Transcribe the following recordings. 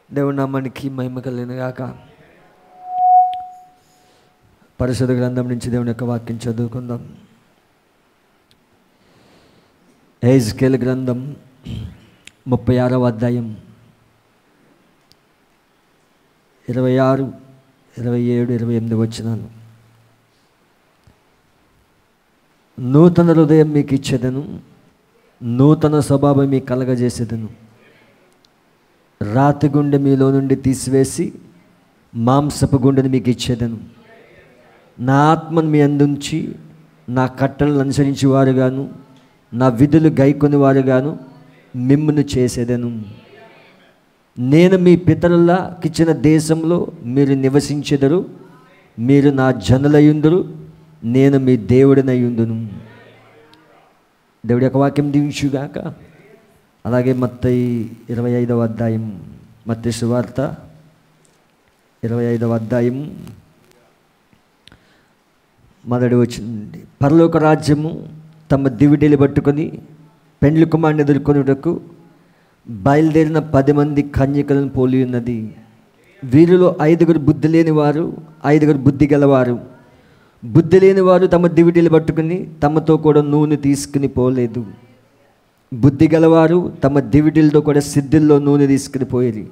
దేవుని నామానికి మహిమ కలుగును గాక. పరిశుద్ధ గ్రంథం నుంచి దేవుని యొక్క వాక్యం చదువుకుందాం. యెహెజ్కేలు గ్రంథం 36వ అధ్యాయం 26, 27, 28 వచనాలు. నూతన హృదయం మీకు ఇచ్చేదను, నూతన స్వభావం మీకు కలగజేసేదను. రాతి గుండె మీలో నుండి తీసివేసి మాంసపు గుండెని మీకు ఇచ్చేదను. నా ఆత్మను మీ అందుంచి నా కట్టలను అనుసరించి వారుగాను నా విధులు గైకొని వారుగాను మిమ్మును చేసేదను. నేను మీ పితరులకిచ్చిన దేశంలో మీరు నివసించెదరు, మీరు నా జనులయుందురు, నేను మీ దేవుడినయుందును. దేవుడి యొక్క వాక్యం దీవించుగాక. అలాగే మత్తయి 25వ అధ్యాయం, మత్తయి సువార్త 25వ అధ్యాయం మొదటి వచనం. పరలోక రాజ్యము తమ దివిటీలు పట్టుకొని పెండ్లి కుమారుని ఎదుర్కొనుటకు బయలుదేరిన 10 మంది కన్యకలను పోలి ఉన్నది. వీరిలో 5 బుద్ధి లేనివారు, 5 బుద్ధి గలవారు. బుద్ధి లేనివారు తమ దివిటీలు పట్టుకుని తమతో కూడా నూనె తీసుకుని పోలేదు. బుద్ధి గలవారు తమ దివిటీలతో కూడా సిద్ధిల్లో నూనె తీసుకుని పోయేది.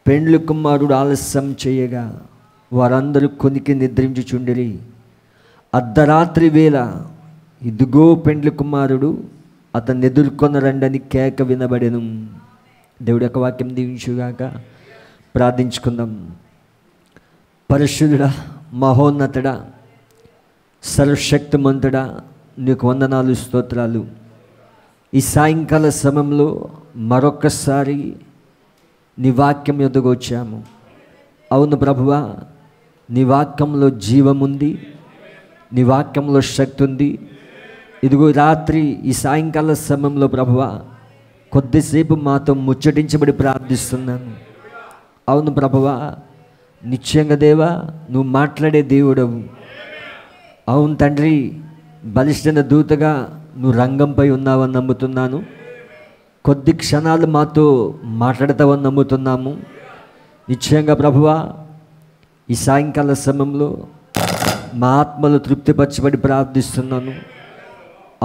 పెండ్లి కుమారుడు ఆలస్యం చేయగా వారందరూ కొనికి నిద్రించుచుండిరి. అర్ధరాత్రి వేళ ఇదిగో పెండ్లి కుమారుడు, అతన్ని ఎదుర్కొన్న రండని కేక వినబడెను. దేవుడి యొక్క వాక్యం దీవించుగాక. ప్రార్థించుకుందాం. పరిశుద్ధుడా, మహోన్నతుడా, సర్వశక్తిమంతుడా, నీకు వందనాలు, స్తోత్రాలు. ఈ సాయంకాల సమయంలో మరొక్కసారి నీ వాక్యం ఎదుగు వచ్చాము. అవును ప్రభువా, నీ వాక్యంలో జీవముంది, నీ వాక్యంలో శక్తి ఉంది. ఇదిగో రాత్రి ఈ సాయంకాల సమయంలో ప్రభువా కొద్దిసేపు మాతో ముచ్చటించబడి ప్రార్థిస్తున్నాను. అవును ప్రభువా, నిశ్చయంగా దేవా నువ్వు మాట్లాడే దేవుడవు. అవును తండ్రి, బలిష్ఠన దూతగా నువ్వు రంగంపై ఉన్నావని నమ్ముతున్నాను. కొద్ది క్షణాలు మాతో మాట్లాడతావని నమ్ముతున్నాము. నిశ్చయంగా ప్రభువా ఈ సాయంకాల సమయంలో మా ఆత్మలు తృప్తిపరచబడి ప్రార్థిస్తున్నాను.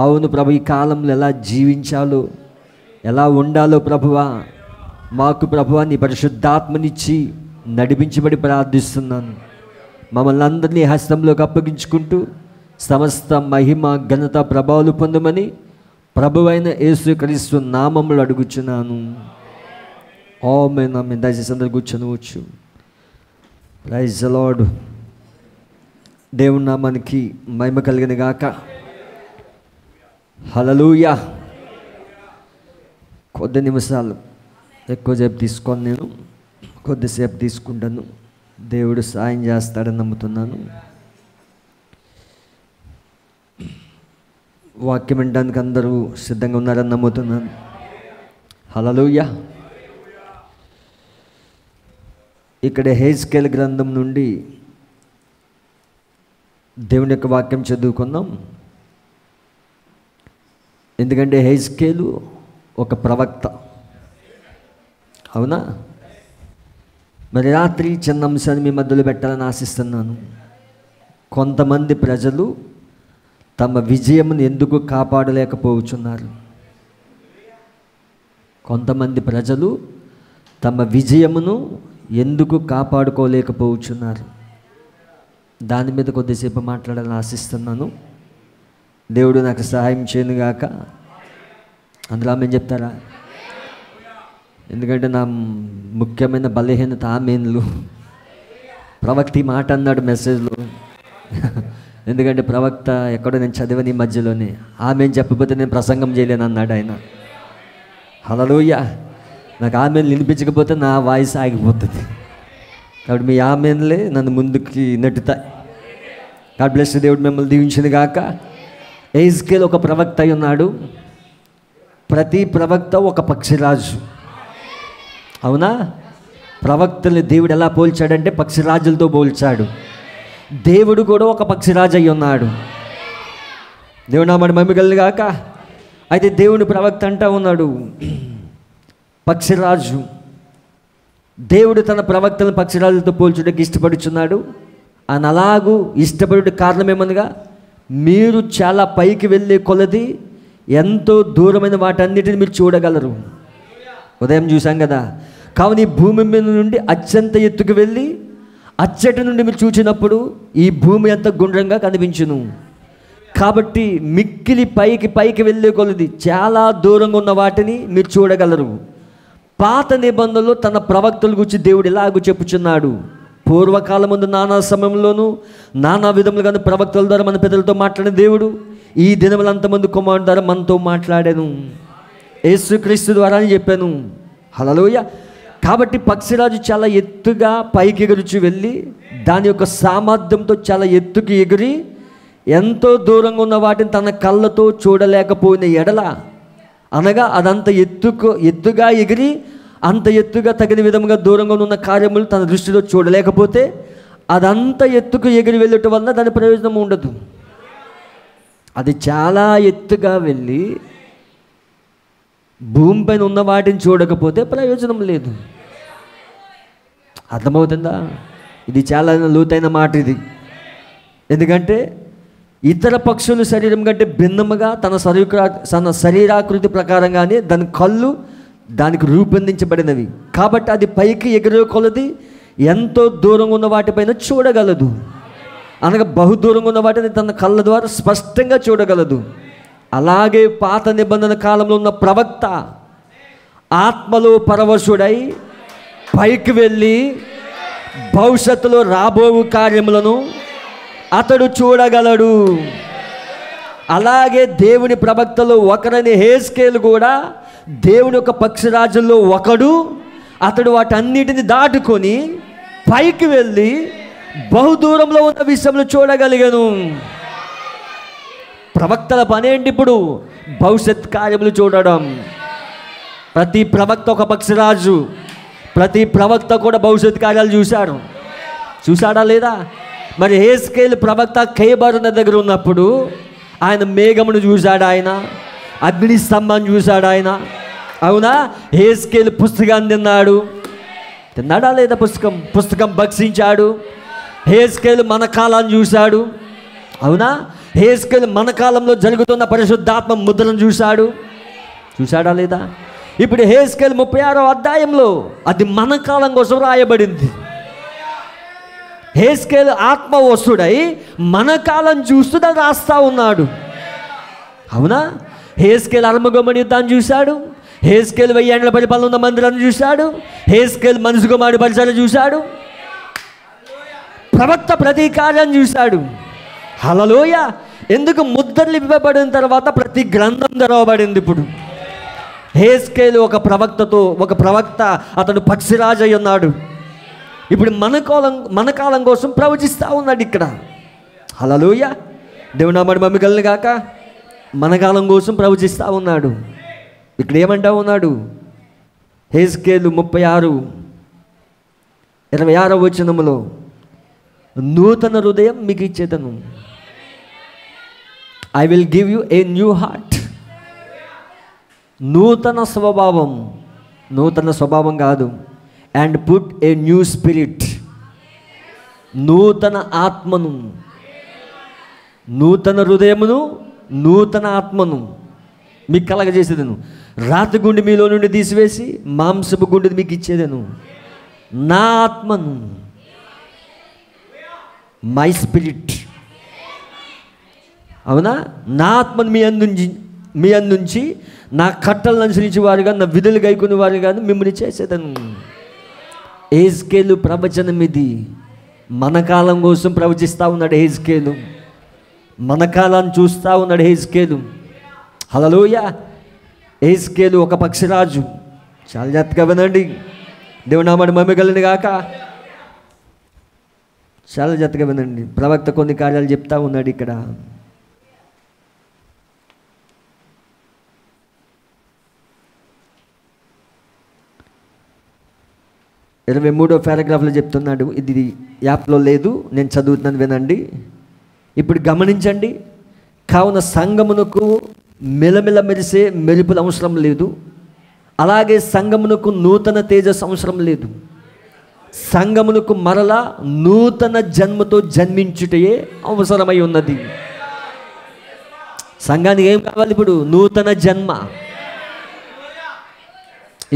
అవును ప్రభు, ఈ కాలంలో ఎలా జీవించాలో, ఎలా ఉండాలో ప్రభువా మాకు ప్రభువా నీ పరిశుద్ధాత్మనిచ్చి నడిపించబడి ప్రార్థిస్తున్నాను. మమ్మల్ని అందరినీ హస్తంలోకి అప్పగించుకుంటూ సమస్త మహిమ ఘనత ప్రభావాలు పొందమని ప్రభువైన యేసుక్రీస్తు నామములో అడుగుచున్నాను. ఆమేన్. ఆమేన్. దయచేసి అందరూ కూర్చొనవచ్చు. Praise the lord. దేవుని నామానికి మహిమ కలిగిన గాక. హల్లెలూయా. కొద్ది నిమిషాలు, ఎక్కువసేపు తీసుకోను, నేను కొద్దిసేపు తీసుకుంటాను. దేవుడు సాయం చేస్తాడని నమ్ముతున్నాను. వాక్యం వినడానికి అందరూ సిద్ధంగా ఉన్నారని నమ్ముతున్నాను. హల్లెలూయా. ఇక్కడ యెహెజ్కేలు గ్రంథం నుండి దేవుని యొక్క వాక్యం చదువుకుందాం. ఎందుకంటే యెహెజ్కేలు ఒక ప్రవక్త, అవునా? మరి రాత్రి చిన్న అంశాన్ని మీ మధ్యలో పెట్టాలని ఆశిస్తున్నాను. కొంతమంది ప్రజలు తమ విజయమును ఎందుకు కాపాడలేకపోతున్నారు? కొంతమంది ప్రజలు తమ విజయమును ఎందుకు కాపాడుకోలేకపోతున్నారు? దాని మీద కొద్దిసేపు మాట్లాడాలని ఆశిస్తున్నాను. దేవుడు నాకు సహాయం చేయనుగాక. అందులో ఆమె చెప్తారా? ఎందుకంటే నా ముఖ్యమైన బలహీనత ఆమెన్లు. ప్రవక్త ఈ మాట అన్నాడు మెసేజ్లో. ఎందుకంటే ప్రవక్త ఎక్కడో నేను చదివని ఈ మధ్యలోనే ఆమె చెప్పకపోతే నేను ప్రసంగం చేయలేను అన్నాడు ఆయన. హల్లెలూయా. నాకు ఆమెను వినిపించకపోతే నా వాయిస్ ఆగిపోతుంది. కాబట్టి మీ ఆమెన్లే నన్ను ముందుకి నెట్టుతాయి. God bless. దేవుడు మిమ్మల్ని దీవించింది గాక. యెహెజ్కేలు ఒక ప్రవక్త అయి ఉన్నాడు. ప్రతి ప్రవక్త ఒక పక్షిరాజు, అవునా? ప్రవక్తల్ని దేవుడు ఎలా పోల్చాడంటే పక్షిరాజులతో పోల్చాడు. దేవుడు కూడా ఒక పక్షిరాజు అయి ఉన్నాడు. దేవుడు నామమున మహిమ కలుగును గాక. అయితే దేవుని ప్రవక్త అంటా ఉన్నాడు, పక్షిరాజు దేవుడు తన ప్రవక్తలను పక్షిరాజులతో పోల్చుటకు ఇష్టపడుచున్నాడు. ఆయన అలాగూ ఇష్టపడే కారణం ఏమనగా, మీరు చాలా పైకి వెళ్ళే కొలది ఎంతో దూరమైన వాటన్నిటిని మీరు చూడగలరు. ఉదయం చూసాం కదా. కావున ఈ భూమి మీద నుండి అత్యంత ఎత్తుకు వెళ్ళి అచ్చటి నుండి మీరు చూసినప్పుడు ఈ భూమి ఎంత గుండ్రంగా కనిపించును. కాబట్టి మిక్కిలి పైకి వెళ్ళే కొలది చాలా దూరంగా ఉన్న వాటిని మీరు చూడగలరు. పాత నిబంధనలో తన ప్రవక్తల గురించి దేవుడు ఇలాగూ చెప్పుచున్నాడు. పూర్వకాలముందు నానా సమయంలోనూ నానా విధములుగాను ప్రవక్తల ద్వారా మన పెద్దలతో మాట్లాడిన దేవుడు ఈ దినములంతమంది కుమారుడు ద్వారా మనతో మాట్లాడాను, యేసుక్రీస్తు ద్వారా అని చెప్పాను. హల్లెలూయా. కాబట్టి పక్షిరాజు చాలా ఎత్తుగా పైకి ఎగురుచు వెళ్ళి దాని యొక్క సామర్థ్యంతో చాలా ఎత్తుకు ఎగిరి ఎంతో దూరంగా ఉన్న వాటిని తన కళ్ళతో చూడలేకపోయిన ఎడల, అనగా అదంత ఎత్తుగా ఎగిరి అంత ఎత్తుగా తగిన విధంగా దూరంగా ఉన్న కార్యములు తన దృష్టిలో చూడలేకపోతే అదంత ఎత్తుకు ఎగిరి వెళ్ళటం వల్ల దాని ప్రయోజనం ఉండదు. అది చాలా ఎత్తుగా వెళ్ళి భూమిపైన ఉన్న వాటిని చూడకపోతే ప్రయోజనం లేదు. అర్థమవుతుందా? ఇది చాలా లోతైన మాట ఇది. ఎందుకంటే ఇతర పక్షుల శరీరం కంటే భిన్నముగా తన శరీరాకృతి ప్రకారంగానే దాని కళ్ళు దానికి రూపొందించబడినవి. కాబట్టి అది పైకి ఎగిరే కొలది ఎంతో దూరంగా ఉన్న వాటిపైన చూడగలదు. అనగా బహుదూరంగా ఉన్న వాటిని తన కళ్ళ ద్వారా స్పష్టంగా చూడగలదు. అలాగే పాత నిబంధన కాలంలో ఉన్న ప్రవక్త ఆత్మలో పరవశుడై పైకి వెళ్ళి భవిష్యత్తులో రాబోవు కార్యములను అతడు చూడగలడు. అలాగే దేవుని ప్రవక్తలో ఒకరని హెజ్కేలు కూడా దేవుని యొక్క పక్షిరాజుల్లో ఒకడు. అతడు వాటన్నిటిని దాటుకొని పైకి వెళ్ళి బహుదూరంలో ఉన్న విషయంలో చూడగలిగాను. ప్రవక్తల పనేంటి ఇప్పుడు? భవిష్యత్ కార్యములు చూడడం. ప్రతి ప్రవక్త ఒక పక్షిరాజు. ప్రతి ప్రవక్త కూడా భవిష్యత్ కార్యాలు చూశాడా లేదా? మరి హెజ్కేలు ప్రవక్త ఖేబరున దగ్గర ఉన్నప్పుడు ఆయన మేఘమును చూశాడు, ఆయన అగ్ని స్తంభాన్ని చూశాడు ఆయన. అవునా? హెజ్కేలు పుస్తకాన్ని తిన్నాడా లేదా? పుస్తకం భక్షించాడు. హెజ్కేలు మన కాలాన్ని చూశాడు. అవునా? హెజ్కేలు మన కాలంలో జరుగుతున్న పరిశుద్ధాత్మ ముద్రను చూశాడా లేదా? ఇప్పుడు హెజ్కేలు 36వ అధ్యాయంలో అది మన కాలం కోసం రాయబడింది. హెజ్కేలు ఆత్మ వస్తుడై మన కాలం చూస్తూ దాన్ని రాస్తా ఉన్నాడు. అవునా? హెజ్కేలు అర్మగొమ్మని యుద్ధాన్ని చూశాడు. హెజ్కేలు 1000 ఏళ్ల పరిపాలన ఉన్న మందిరాన్ని చూశాడు. హెజ్కేలు మనిషి కుమారుడి పరిచయం చూశాడు. ప్రవక్త ప్రతి కార్యాన్ని చూశాడు. హల్లెలూయా. ఎందుకు? ముద్రలు ఇవ్వబడిన తర్వాత ప్రతి గ్రంథం తెరవబడింది. ఇప్పుడు హెజ్కేలు ఒక ప్రవక్త అతడు పక్షిరాజు అయి ఉన్నాడు. ఇప్పుడు మన కాలం కోసం ప్రవచిస్తూ ఉన్నాడు ఇక్కడ. హల్లెలూయా. దేవుని నామమున మహిమ కలుగును గాక. మన కాలం కోసం ప్రవచిస్తూ ఉన్నాడు. ఇక్కడ ఏమంటా ఉన్నాడు? హెజ్కేలు 36:26 వచనములో నూతన హృదయం మీకు ఇచ్చేదను. I will give you a new heart. నూతన స్వభావం కాదు. And put a new spirit. నూతన ఆత్మను, నూతన హృదయమును, నూతన ఆత్మను మీకు కలగజేసేదను. రాతి గుండె మీలో నుండి తీసివేసి మాంసపు గుండె మీకు ఇచ్చేదను. నా ఆత్మను, మై స్పిరిట్. అవునా? నా ఆత్మను మీ అందుంచి నా కట్టలను అనుసరించి వారుగా, నా విధులు గైకునే వారుగా మిమ్మల్ని చేసేదను. హెజ్కేలు ప్రవచనం ఇది. మన కాలం కోసం ప్రవచిస్తూ ఉన్నాడు హెజ్కేలు. మన కాలాన్ని చూస్తూ ఉన్నాడు హెజ్కేలు. హల్లెలూయా. హెజ్కేలు ఒక పక్షిరాజు. చాలా జాగ్రత్తగా వినండి. దేవుని నామమున మహిమ కలుగును గాక. చాలా జాగ్రత్తగా వినండి. ప్రవక్త కొన్ని కార్యాలు చెప్తా ఉన్నాడు ఇక్కడ. 23వ పారాగ్రాఫ్లో చెప్తున్నాడు. ఇది యాప్లో లేదు, నేను చదువుతున్నాను, వినండి. ఇప్పుడు గమనించండి. కావున సంఘమునకు మెలమెల మెరిసే మెరుపులు అవసరం లేదు. అలాగే సంఘమునకు నూతన తేజస్సు అవసరం లేదు. సంఘములకు మరలా నూతన జన్మతో జన్మించుటయే అవసరమై ఉన్నది. సంఘానికి ఏం కావాలి ఇప్పుడు? నూతన జన్మ.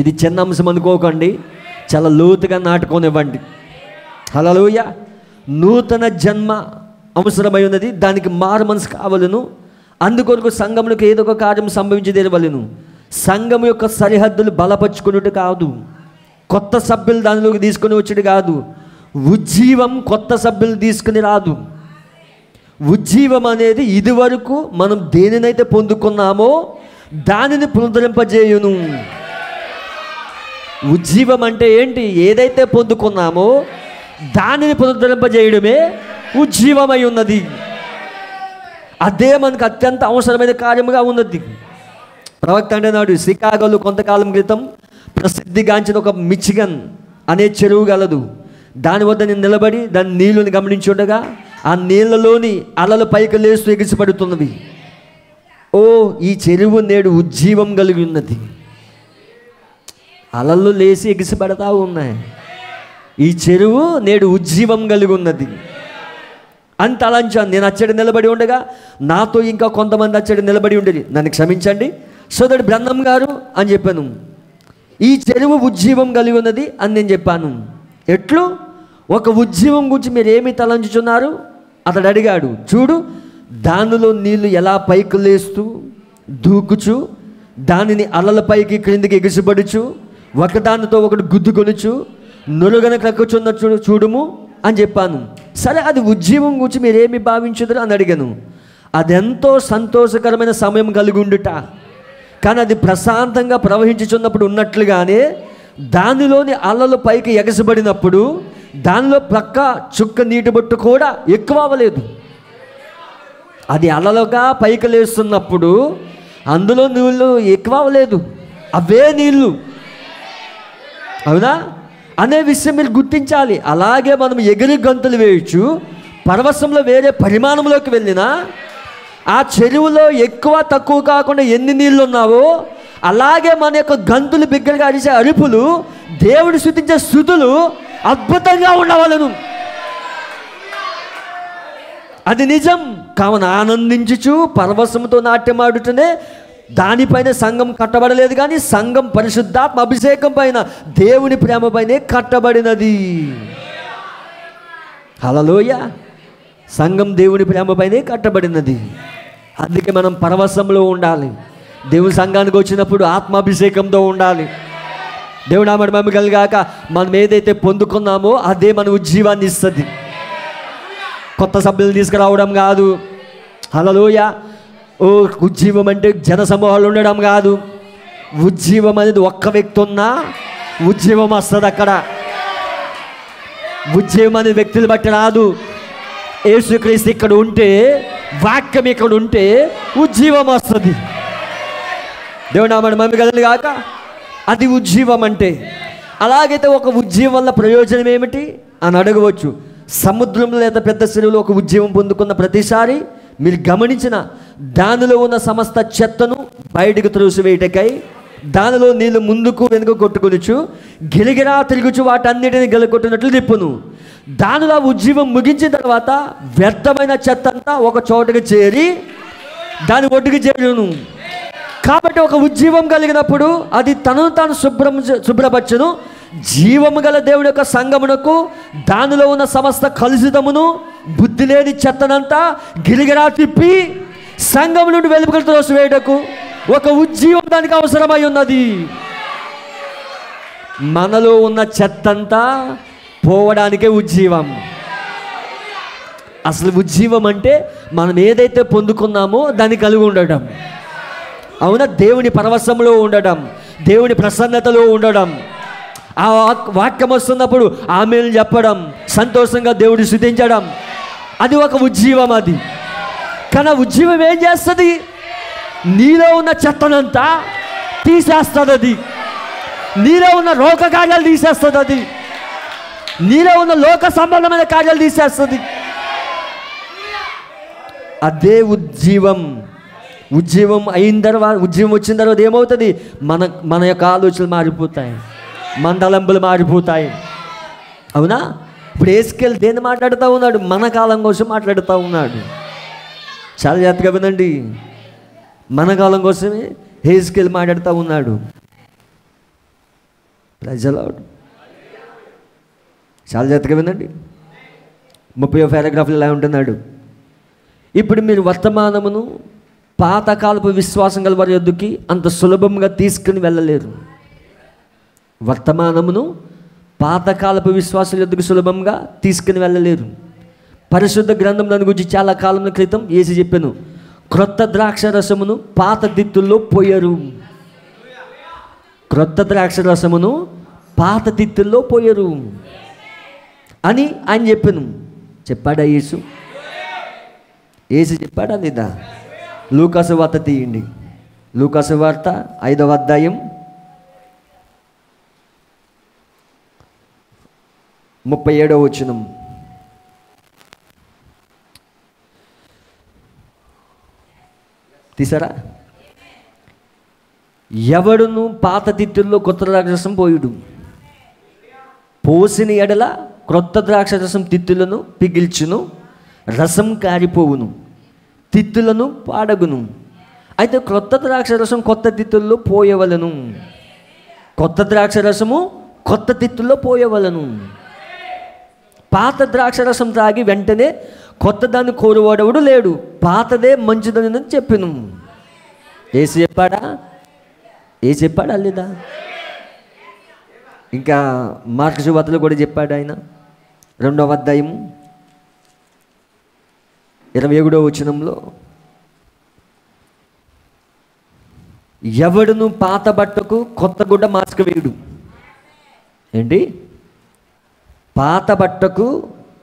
ఇది చిన్న అంశం అనుకోకండి, చాలా లోతుగా నాటుకోనివ్వండి. హల్లెలూయా. నూతన జన్మ అవసరమై ఉన్నది. దానికి మారు మనసు కావలను. అందుకొరకు సంఘములకు ఏదో ఒక కార్యం సంభవించి తీరవలెను. సంఘం యొక్క సరిహద్దులు బలపరుచుకున్నట్టు కాదు, కొత్త సభ్యులు దానిలోకి తీసుకుని వచ్చేది కాదు. ఉజ్జీవం కొత్త సభ్యులు తీసుకుని రాదు. ఉజ్జీవం అనేది ఇదివరకు మనం దేనినైతే పొందుకున్నామో దానిని పునరుద్ధరింపజేయును. ఉజ్జీవం అంటే ఏంటి? ఏదైతే పొందుకున్నామో దానిని పునరుద్ధరింపజేయడమే ఉజ్జీవమై ఉన్నది. అదే మనకు అత్యంత అవసరమైన కార్యముగా ఉన్నది. ప్రవక్త అంటే నాడు షికాగోలో కొంతకాలం క్రితం ప్రసిద్ధిగాంచిన ఒక మిచిగన్ అనే చెరువు గలదు. దాని వద్ద నేను నిలబడి దాని నీళ్ళని గమనించుండగా ఆ నీళ్ళలోని అలలు పైకి లేస్తూ ఎగిసిపడుతున్నవి. ఓ, ఈ చెరువు నేడు ఉజ్జీవం కలిగి ఉన్నది. అలలు లేసి ఎగిసిపడతా ఉన్నాయి. ఈ చెరువు నేడు ఉజ్జీవం కలిగి ఉన్నది. అంత అలంచాను. నేను అచ్చడి నిలబడి ఉండగా నాతో ఇంకా కొంతమంది అచ్చడి నిలబడి ఉండేది. నన్ను క్షమించండి సోదరుడు బ్రహ్మం గారు అని చెప్పాను. ఈ చెరువు ఉజ్జీవం కలిగి ఉన్నది అని నేను చెప్పాను. ఎట్లు? ఒక ఉజ్జీవం గురించి మీరు ఏమి తలంచుచున్నారు? అతడు అడిగాడు. చూడు, దానిలో నీళ్లు ఎలా పైకి లేస్తూ దూకుచు దానిని అలల పైకి క్రిందికి ఎగిసిపడుచు ఒకదానితో ఒకటి గుద్దుకొనుచు నురుగన కక్కుచున్న చూడుము అని చెప్పాను. సరే, అది ఉజ్జీవం గురించి మీరేమి భావించుదరు అని అడిగాను. అదెంతో సంతోషకరమైన సమయం కలిగి ఉండుట, కానీ అది ప్రశాంతంగా ప్రవహించుచున్నప్పుడు ఉన్నట్లుగానే దానిలోని అలలు పైకి ఎగసబడినప్పుడు దానిలో ప్రక్క చుక్క నీటి బొట్టు కూడా ఎక్కువ అవ్వలేదు. అది అలలుగా పైకి లేస్తున్నప్పుడు అందులో నీళ్ళు ఎక్కువ అవ్వలేదు, అవే నీళ్ళు. అవునా అనే విషయం మీరు గుర్తించాలి. అలాగే మనం ఎగిరి గంతులు వేయచ్చు, పరవశంలో వేరే పరిమాణంలోకి వెళ్ళినా ఆ చెరువులో ఎక్కువ తక్కువ కాకుండా ఎన్ని నీళ్ళు ఉన్నావో అలాగే మన యొక్క గంతులు బిగ్గరగా అరిచే అరుపులు, దేవుడు స్తుతించే స్తుతులు అద్భుతంగా ఉండవలను. అది నిజం. కావున ఆనందించుచు పరవశంతో నాట్యమాడుతూనే దానిపైన సంఘం కట్టబడలేదు, కానీ సంఘం పరిశుద్ధాత్మ అభిషేకం పైన దేవుని ప్రేమ పైనే కట్టబడినది. హల్లెలూయా. సంఘం దేవుని ప్రేమ పైనే కట్టబడినది. అందుకే మనం పరవశంలో ఉండాలి. దేవుని సంఘానికి వచ్చినప్పుడు ఆత్మాభిషేకంతో ఉండాలి. దేవుడు నామమున మహిమ కలుగాక. మనం ఏదైతే పొందుకున్నామో అదే మన ఉజ్జీవాన్ని ఇస్తుంది. కొత్త సభ్యులు తీసుకురావడం కాదు. హల్లెలూయా. ఓ, ఉజ్జీవం అంటే జన సమూహాలు ఉండడం కాదు. ఉజ్జీవం అనేది ఒక్క వ్యక్తి ఉన్నా ఉజ్జీవం వస్తుంది. అక్కడ ఉజ్జీవం అనేది వ్యక్తులు బట్టి రాదు. యేసుక్రీస్తు ఇక్కడ ఉంటే, వాక్యం ఇక్కడ ఉంటే ఉజ్జీవం వస్తుంది. దేవుడు నామమున మహిమ కలుగాక. అది ఉజ్జీవం అంటే. అలాగైతే ఒక ఉజ్జీవం వల్ల ప్రయోజనం ఏమిటి అని అడగవచ్చు. సముద్రంలో లేదా పెద్ద చెరువులో ఒక ఉజ్జీవం పొందుకున్న ప్రతిసారి మీరు గమనించిన దానిలో ఉన్న సమస్త చెత్తను బయటకు త్రోసివేయటకై దానిలో నీళ్ళు ముందుకు వెనుక కొట్టుకొనుచు గిరిగిరా తిరుగుచు వాటన్నిటిని గెలకొట్టినట్లు తిప్పును. దానిలో ఉజ్జీవం ముగించిన తర్వాత వ్యర్థమైన చెత్త అంతా ఒక చోటకి చేరి దాని ఒడ్డుకి చేరును. కాబట్టి ఒక ఉజ్జీవం కలిగినప్పుడు అది తనను తాను శుభ్రపరచును. జీవము గల దేవుడి యొక్క సంఘమునకు దానిలో ఉన్న సమస్త కలుషితమును బుద్ధి లేని చెత్తనంతా గిరిగిరా తిప్పి సంఘం నుండి వెలుపలకు త్రోసివేయుటకు ఒక ఉజ్జీవం దానికి అవసరమై ఉన్నది. మనలో ఉన్న చెత్తంతా పోవడానికే ఉజ్జీవం. అసలు ఉజ్జీవం అంటే మనం ఏదైతే పొందుకున్నామో దాన్ని కలిగి ఉండటం. అవునా? దేవుని పరవశంలో ఉండడం, దేవుని ప్రసన్నతలో ఉండడం, ఆ వాక్యం వస్తున్నప్పుడు ఆమేన్ చెప్పడం, సంతోషంగా దేవుడిని స్తుతించడం, అది ఒక ఉజ్జీవం. అది కానీ ఉజ్జీవం ఏం చేస్తుంది? నీలో ఉన్న చెత్తనంతా తీసేస్తుంది. అది నీలో ఉన్న రోగ కార్యాలు తీసేస్తుంది. అది నీలో ఉన్న లోక సంబంధమైన కార్యాలు తీసేస్తుంది. అదే ఉజ్జీవం. ఉజ్జీవం అయిన తర్వాత, ఉజ్జీవం వచ్చిన తర్వాత ఏమవుతుంది? మన యొక్క ఆలోచనలు మారిపోతాయి, మన తలంపులు మారిపోతాయి. అవునా? ఇప్పుడు యేసుకేలు దేన్ని మాట్లాడుతూ ఉన్నాడు? మన కాలం కోసం మాట్లాడుతూ ఉన్నాడు. చాలా జాగ్రత్తగా వినండి. మన కాలం కోసమే యేసుకేలు మాట్లాడుతూ ఉన్నాడు. ప్రజలాడు చాలా జాగ్రత్తగా వినండి. 30వ పారాగ్రాఫ్లో ఇలా ఉంటున్నాడు. ఇప్పుడు మీరు వర్తమానమును పాతకాలపు విశ్వాసం గల వారి యొద్దకి అంత సులభంగా తీసుకుని వెళ్ళలేరు. వర్తమానమును పాతకాలపు విశ్వాసుల యొద్దకు సులభంగా తీసుకుని వెళ్ళలేరు. పరిశుద్ధ గ్రంథం దాని గురించి చాలా కాలం క్రితం యేసు చెప్పాను, క్రొత్త ద్రాక్ష రసమును పాత తిత్తుల్లో పోయారు. క్రొత్త ద్రాక్ష రసమును పాత తిత్తుల్లో పోయారు అని ఆయన చెప్పాను. చెప్పాడా యేసు? యేసు చెప్పాడా లేదా? లూకాసు వార్త తీయండి. లూకాసు వార్త 5వ అధ్యాయం 37వ వచనం. తీసారా? ఎవడును పాత తిత్తుల్లో కొత్త ద్రాక్షరసం పోయుడు, పోసిన ఎడల క్రొత్త ద్రాక్షరసం తిత్తులను పిగిల్చును, రసం కారిపోవును, తిత్తులను పాడగును. అయితే క్రొత్త ద్రాక్షరసం కొత్త తిత్తుల్లో పోయవలను. కొత్త ద్రాక్షరసము కొత్త తిత్తుల్లో పోయవలను. పాత ద్రాక్షరసం తాగి వెంటనే కొత్త దాన్ని కోరువాడెవడు లేడు, పాతదే మంచిదని చెప్పాను. యేసు చెప్పాడా? యేసు చెప్పాడా లేదా? ఇంకా మార్కు సువార్తలో కూడా చెప్పాడు ఆయన. 2వ అధ్యాయం 27వ వచనంలో, ఎవడును పాత బట్టకు కొత్త గుడ్డ మాస్క వేయుడు. ఏంటి? పాత బట్టకు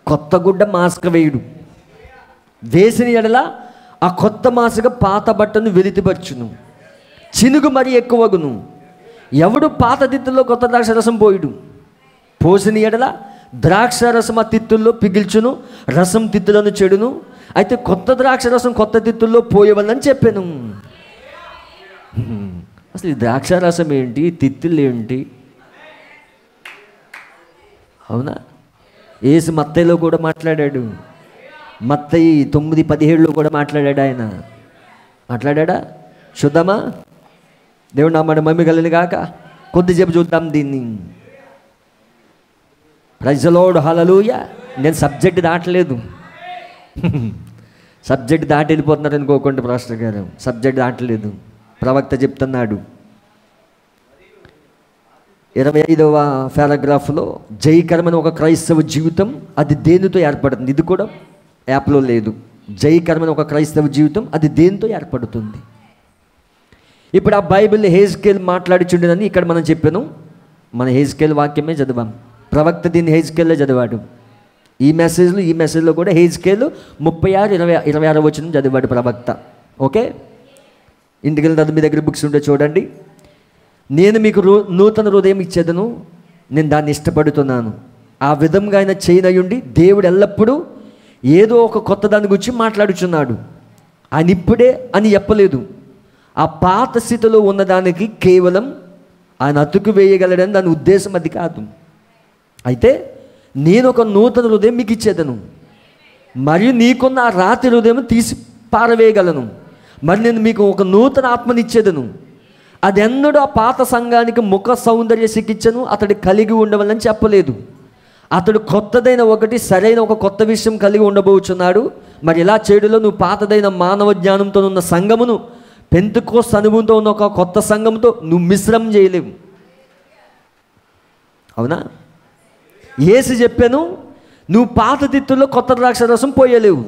కొత్త గుడ్డ మాస్క వేయుడు. వేసిన ఎడల ఆ కొత్త మాసక పాత బట్టను వెలితిపరచును, చినుగు మరి ఎక్కువగును. ఎవడు పాత తిత్తుల్లో కొత్త ద్రాక్షరసం పోయుడు, పోసిన ఎడల ద్రాక్షరసం ఆ తిత్తుల్లో పిగిల్చును, రసం తిత్తులను చెడును. అయితే కొత్త ద్రాక్షరసం కొత్త తిత్తుల్లో పోయవలని చెప్పాను. అసలు ఈ ద్రాక్షరసం ఏంటి, తిత్తులు ఏంటి? అవునా? యేసు మత్తయిలో కూడా మాట్లాడాడు. మత్తయి 9:17లో కూడా మాట్లాడాడు. ఆయన మాట్లాడా? చూద్దామా? దేవుడు నా మాట మమ్మీ కలిని కాక కొద్దిసేపు చూద్దాం దీన్ని. Praise the lord, hallelujah. నేను సబ్జెక్ట్ దాటలేదు. సబ్జెక్ట్ దాటి వెళ్ళిపోతున్నారు అనుకోకుండా పాస్టర్ గారు. సబ్జెక్ట్ దాటలేదు. ప్రవక్త చెప్తున్నాడు 25వ పారాగ్రాఫ్లో, జయకరమైన ఒక క్రైస్తవ జీవితం అది దేనితో ఏర్పడుతుంది? ఇది కూడా యాప్లో లేదు. జయకరమైన ఒక క్రైస్తవ జీవితం అది దేనితో ఏర్పడుతుంది? ఇప్పుడు ఆ బైబిల్ హెజ్కేల్ మాట్లాడిచుండేదని ఇక్కడ మనం చెప్పాను. మన హెజ్కేల్ వాక్యమే చదివాం. ప్రవక్త దీన్ని హెజ్కేల్లో చదివాడు. ఈ మెసేజ్లో కూడా హెజ్కేల్ 36-26 వచనం చదివాడు ప్రవక్త. ఓకే, ఇంటికి వెళ్ళిన మీ దగ్గర బుక్స్ ఉంటే చూడండి. నేను మీకు నూతన హృదయం ఇచ్చేదను, నేను దాన్ని ఇష్టపడుతున్నాను. ఆ విధంగా ఆయన చేయనయుండి దేవుడు ఎల్లప్పుడూ ఏదో ఒక కొత్త దాని గురించి మాట్లాడుచున్నాడు. ఆయన ఇప్పుడే అని చెప్పలేదు. ఆ పాత స్థితిలో ఉన్నదానికి కేవలం ఆయన అతుకు వేయగలడని దాని ఉద్దేశం అది కాదు. అయితే నేను ఒక నూతన హృదయం మీకు ఇచ్చేదను, మరియు నీకున్న ఆ రాతి హృదయం తీసి పారవేయగలను. మరి నేను మీకు ఒక నూతన ఆత్మనిచ్చేదను. అది ఎన్నడూ ఆ పాత సంఘానికి ముఖ సౌందర్య చికిత్సను అతడు కలిగి ఉండవాలని చెప్పలేదు. అతడు కొత్తదైన ఒకటి, సరైన ఒక కొత్త విషయం కలిగి ఉండబోచున్నాడు. మరి ఇలా చేయడంలో నువ్వు పాతదైన మానవ జ్ఞానంతో ఉన్న సంఘమును పెంతెకోస్తు అనుభవంతో ఉన్న ఒక కొత్త సంఘంతో నువ్వు మిశ్రమం చేయలేవు. అవునా? యేసు చెప్పాను, నువ్వు పాత తిత్తుల్లో కొత్త ద్రాక్షరసం పోయలేవు.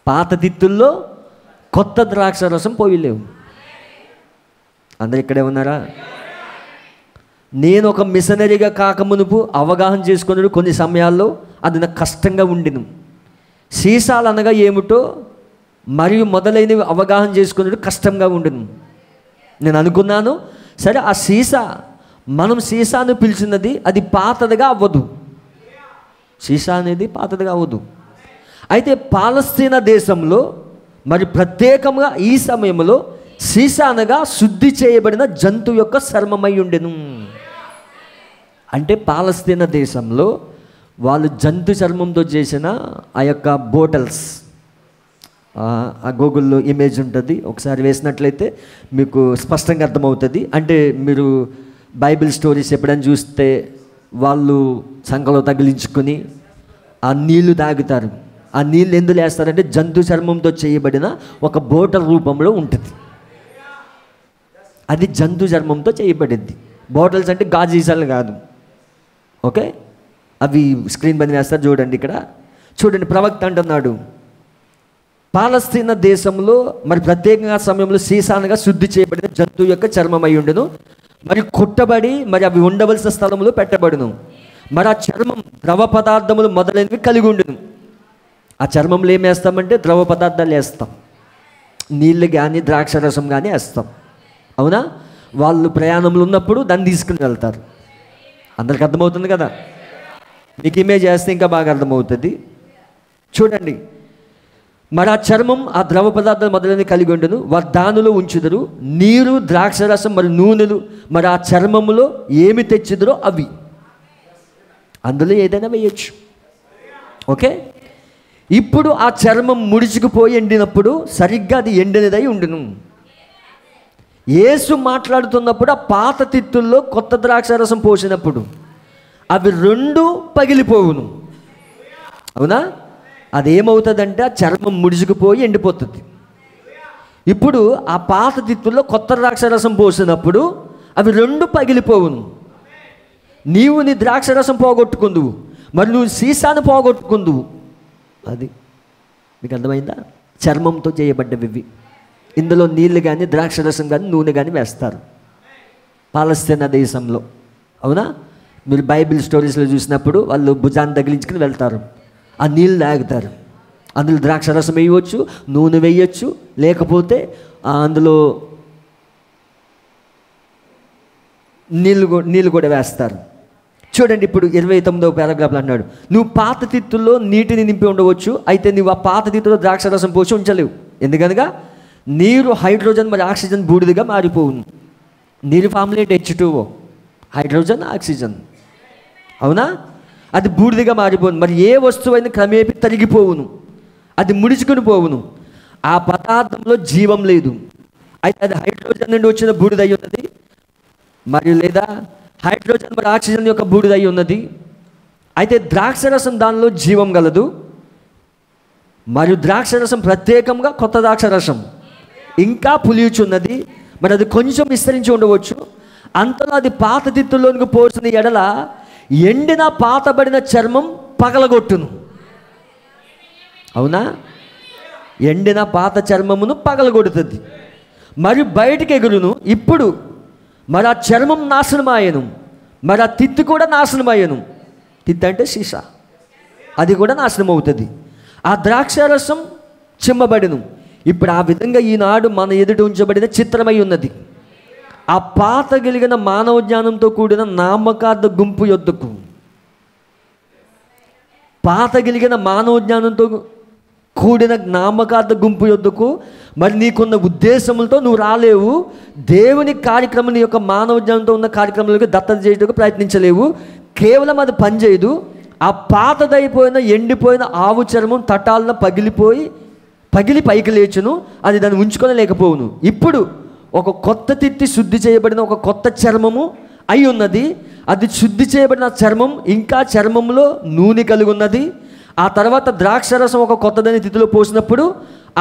పాత తిత్తుల్లో కొత్త ద్రాక్షరసం పోయలేవు. అందరు ఇక్కడే ఉన్నారా? నేను ఒక మిషనరీగా కాకమునుపు అవగాహన చేసుకున్నాడు. కొన్ని సమయాల్లో అది నాకు కష్టంగా ఉండిను. సీసాలు అనగా ఏమిటో మరియు మొదలైనవి అవగాహన చేసుకున్నాడు, కష్టంగా ఉండును. నేను అనుకున్నాను, సరే ఆ సీసా, మనం సీసాను పిలిచినది అది పాతదిగా అవ్వదు. సీసా అనేది పాతదిగా అవ్వదు. అయితే పాలస్తీనా దేశంలో మరి ప్రత్యేకంగా ఈ సమయంలో సీసా అనగా శుద్ధి చేయబడిన జంతువు యొక్క చర్మమై ఉండెను. అంటే పాలస్తీనా దేశంలో వాళ్ళు జంతు చర్మంతో చేసిన ఆ యొక్క బోటల్స్, ఆ గూగుల్లో ఇమేజ్ ఉంటుంది, ఒకసారి వేసినట్లయితే మీకు స్పష్టంగా అర్థమవుతుంది. అంటే మీరు బైబిల్ స్టోరీస్ ఎప్పుడైనా చూస్తే వాళ్ళు సంకలో తగిలించుకొని ఆ నీళ్లు తాగుతారు. ఆ నీళ్ళు ఎందుకు వేస్తారంటే జంతు చర్మంతో చేయబడిన ఒక బోటల్ రూపంలో ఉంటుంది. అది జంతు చర్మంతో చేయబడింది. బాటిల్స్ అంటే గాజీసాలు కాదు. ఓకే, అవి స్క్రీన్ పైన వేస్తారు చూడండి. ఇక్కడ చూడండి, ప్రవక్త అంటున్నాడు, పాలస్తీనా దేశంలో మరి ప్రత్యేకంగా సమయంలో సీసానగా శుద్ధి చేయబడిన జంతువు యొక్క చర్మం అయి ఉండెను, మరి కొట్టబడి మరి అవి ఉండవలసిన స్థలంలో పెట్టబడును. మరి ఆ చర్మం ద్రవ పదార్థములు మొదలైనవి కలిగి ఉండును. ఆ చర్మంలో ఏం వేస్తామంటే ద్రవ పదార్థాలు వేస్తాం, నీళ్ళు కానీ ద్రాక్షరసం కానీ వేస్తాం. అవునా? వాళ్ళు ప్రయాణంలో ఉన్నప్పుడు దాన్ని తీసుకుని వెళ్తారు. అందరికి అర్థమవుతుంది కదా? మీకు ఇమేజ్ చేస్తే ఇంకా బాగా అర్థమవుతుంది. చూడండి, మరి ఆ చర్మం ఆ ద్రవ పదార్థాలు మొదలైనవి కలిగి ఉండును, వారు దానిలో ఉంచుదురు. నీరు, ద్రాక్షరసం మరి నూనెలు మరి ఆ చర్మములో ఏమి తెచ్చుదురో అవి, అందులో ఏదైనా వేయచ్చు. ఓకే, ఇప్పుడు ఆ చర్మం ముడుచుకుపోయి ఎండినప్పుడు సరిగ్గా అది ఎండినదై ఉండును. యేసు మాట్లాడుతున్నప్పుడు ఆ పాత తిత్తుల్లో కొత్త ద్రాక్షరసం పోసినప్పుడు అవి రెండు పగిలిపోవును. అవునా? అదేమవుతుందంటే ఆ చర్మం ముడుచుకుపోయి ఎండిపోతుంది. ఇప్పుడు ఆ పాత తిత్తుల్లో కొత్త ద్రాక్షరసం పోసినప్పుడు అవి రెండు పగిలిపోవును. నీవు నీ ద్రాక్షరసం పోగొట్టుకుందువు, మరి నువ్వు సీసాను పోగొట్టుకుందువు. అది మీకు అర్థమైందా? చర్మంతో చేయబడ్డవి ఇవి. ఇందులో నీళ్ళు కానీ ద్రాక్షరసం కానీ నూనె కానీ వేస్తారు పాలస్తీనా దేశంలో. అవునా? మీరు బైబిల్ స్టోరీస్లో చూసినప్పుడు వాళ్ళు భుజాన్ని తగిలించుకుని వెళ్తారు, ఆ నీళ్ళు తాగుతారు. అందులో ద్రాక్షరసం వేయవచ్చు, నూనె వేయచ్చు, లేకపోతే అందులో నీళ్ళు కూడా వేస్తారు. చూడండి, ఇప్పుడు 29వ పారాగ్రాఫ్లో అన్నాడు, నువ్వు పాత తిత్తుల్లో నీటిని నింపి ఉండవచ్చు, అయితే నువ్వు ఆ పాత తిత్తులో ద్రాక్షరసం పోసి ఉంచలేవు. ఎందుకనగా నీరు హైడ్రోజన్ మరి ఆక్సిజన్ బూడిదగా మారిపోవును. నీరు ఫార్ములేట్ H2O, హైడ్రోజన్ ఆక్సిజన్. అవునా? అది బూడిదగా మారిపోవును. మరి ఏ వస్తువైనా క్రమేపీ తరిగిపోవును, అది ముడుచుకుని పోవును. ఆ పదార్థంలో జీవం లేదు. అయితే అది హైడ్రోజన్ నుండి వచ్చిన బూడిద అయి ఉన్నది, మరియు లేదా హైడ్రోజన్ మరి ఆక్సిజన్ యొక్క బూడిద అయి ఉన్నది. అయితే ద్రాక్షరసం దానిలో జీవం గలదు, మరియు ద్రాక్షరసం ప్రత్యేకంగా కొత్త ద్రాక్షరసం ఇంకా పులియుచున్నది. మరి అది కొంచెం విస్తరించి ఉండవచ్చు. అంతలో అది పాత తిత్తుల్లోనికి పోసిన ఎడల ఎండిన పాతబడిన చర్మం పగలగొట్టును. అవునా? ఎండిన పాత చర్మమును పగలగొడుతుంది, మరి బయటికి ఎగురును. ఇప్పుడు మరి ఆ చర్మం నాశనమాయను, మరి ఆ తిత్తి కూడా నాశనమయ్యను. తిత్తి అంటే సీసా, అది కూడా నాశనం అవుతుంది. ఆ ద్రాక్షరసం చిమ్మబడిను. ఇప్పుడు ఆ విధంగా ఈనాడు మన ఎదుట ఉంచబడిన చిత్రమై ఉన్నది. ఆ పాత కలిగిన మానవ జ్ఞానంతో కూడిన నామకార్థ గుంపు యొద్దకు, పాత కలిగిన మానవ జ్ఞానంతో కూడిన నామకార్థ గుంపు యొద్దకు మరి నీకున్న ఉద్దేశములతో నువ్వు రాలేవు. దేవుని కార్యక్రమం నీ యొక్క మానవ జ్ఞానంతో ఉన్న కార్యక్రమాలకు దత్తత చేయడానికి ప్రయత్నించలేవు. కేవలం అది పనిచేయదు. ఆ పాతదైపోయిన ఎండిపోయిన ఆవు చర్మం తటాలను పగిలి పైకి లేచును, అది దాన్ని ఉంచుకొని లేకపోవును. ఇప్పుడు ఒక కొత్త తిత్తి శుద్ధి చేయబడిన ఒక కొత్త చర్మము అయి ఉన్నది. అది శుద్ధి చేయబడిన చర్మం ఇంకా చర్మంలో నూనె కలిగి ఉన్నది. ఆ తర్వాత ద్రాక్షరసం ఒక కొత్తదని తిత్తిలో పోసినప్పుడు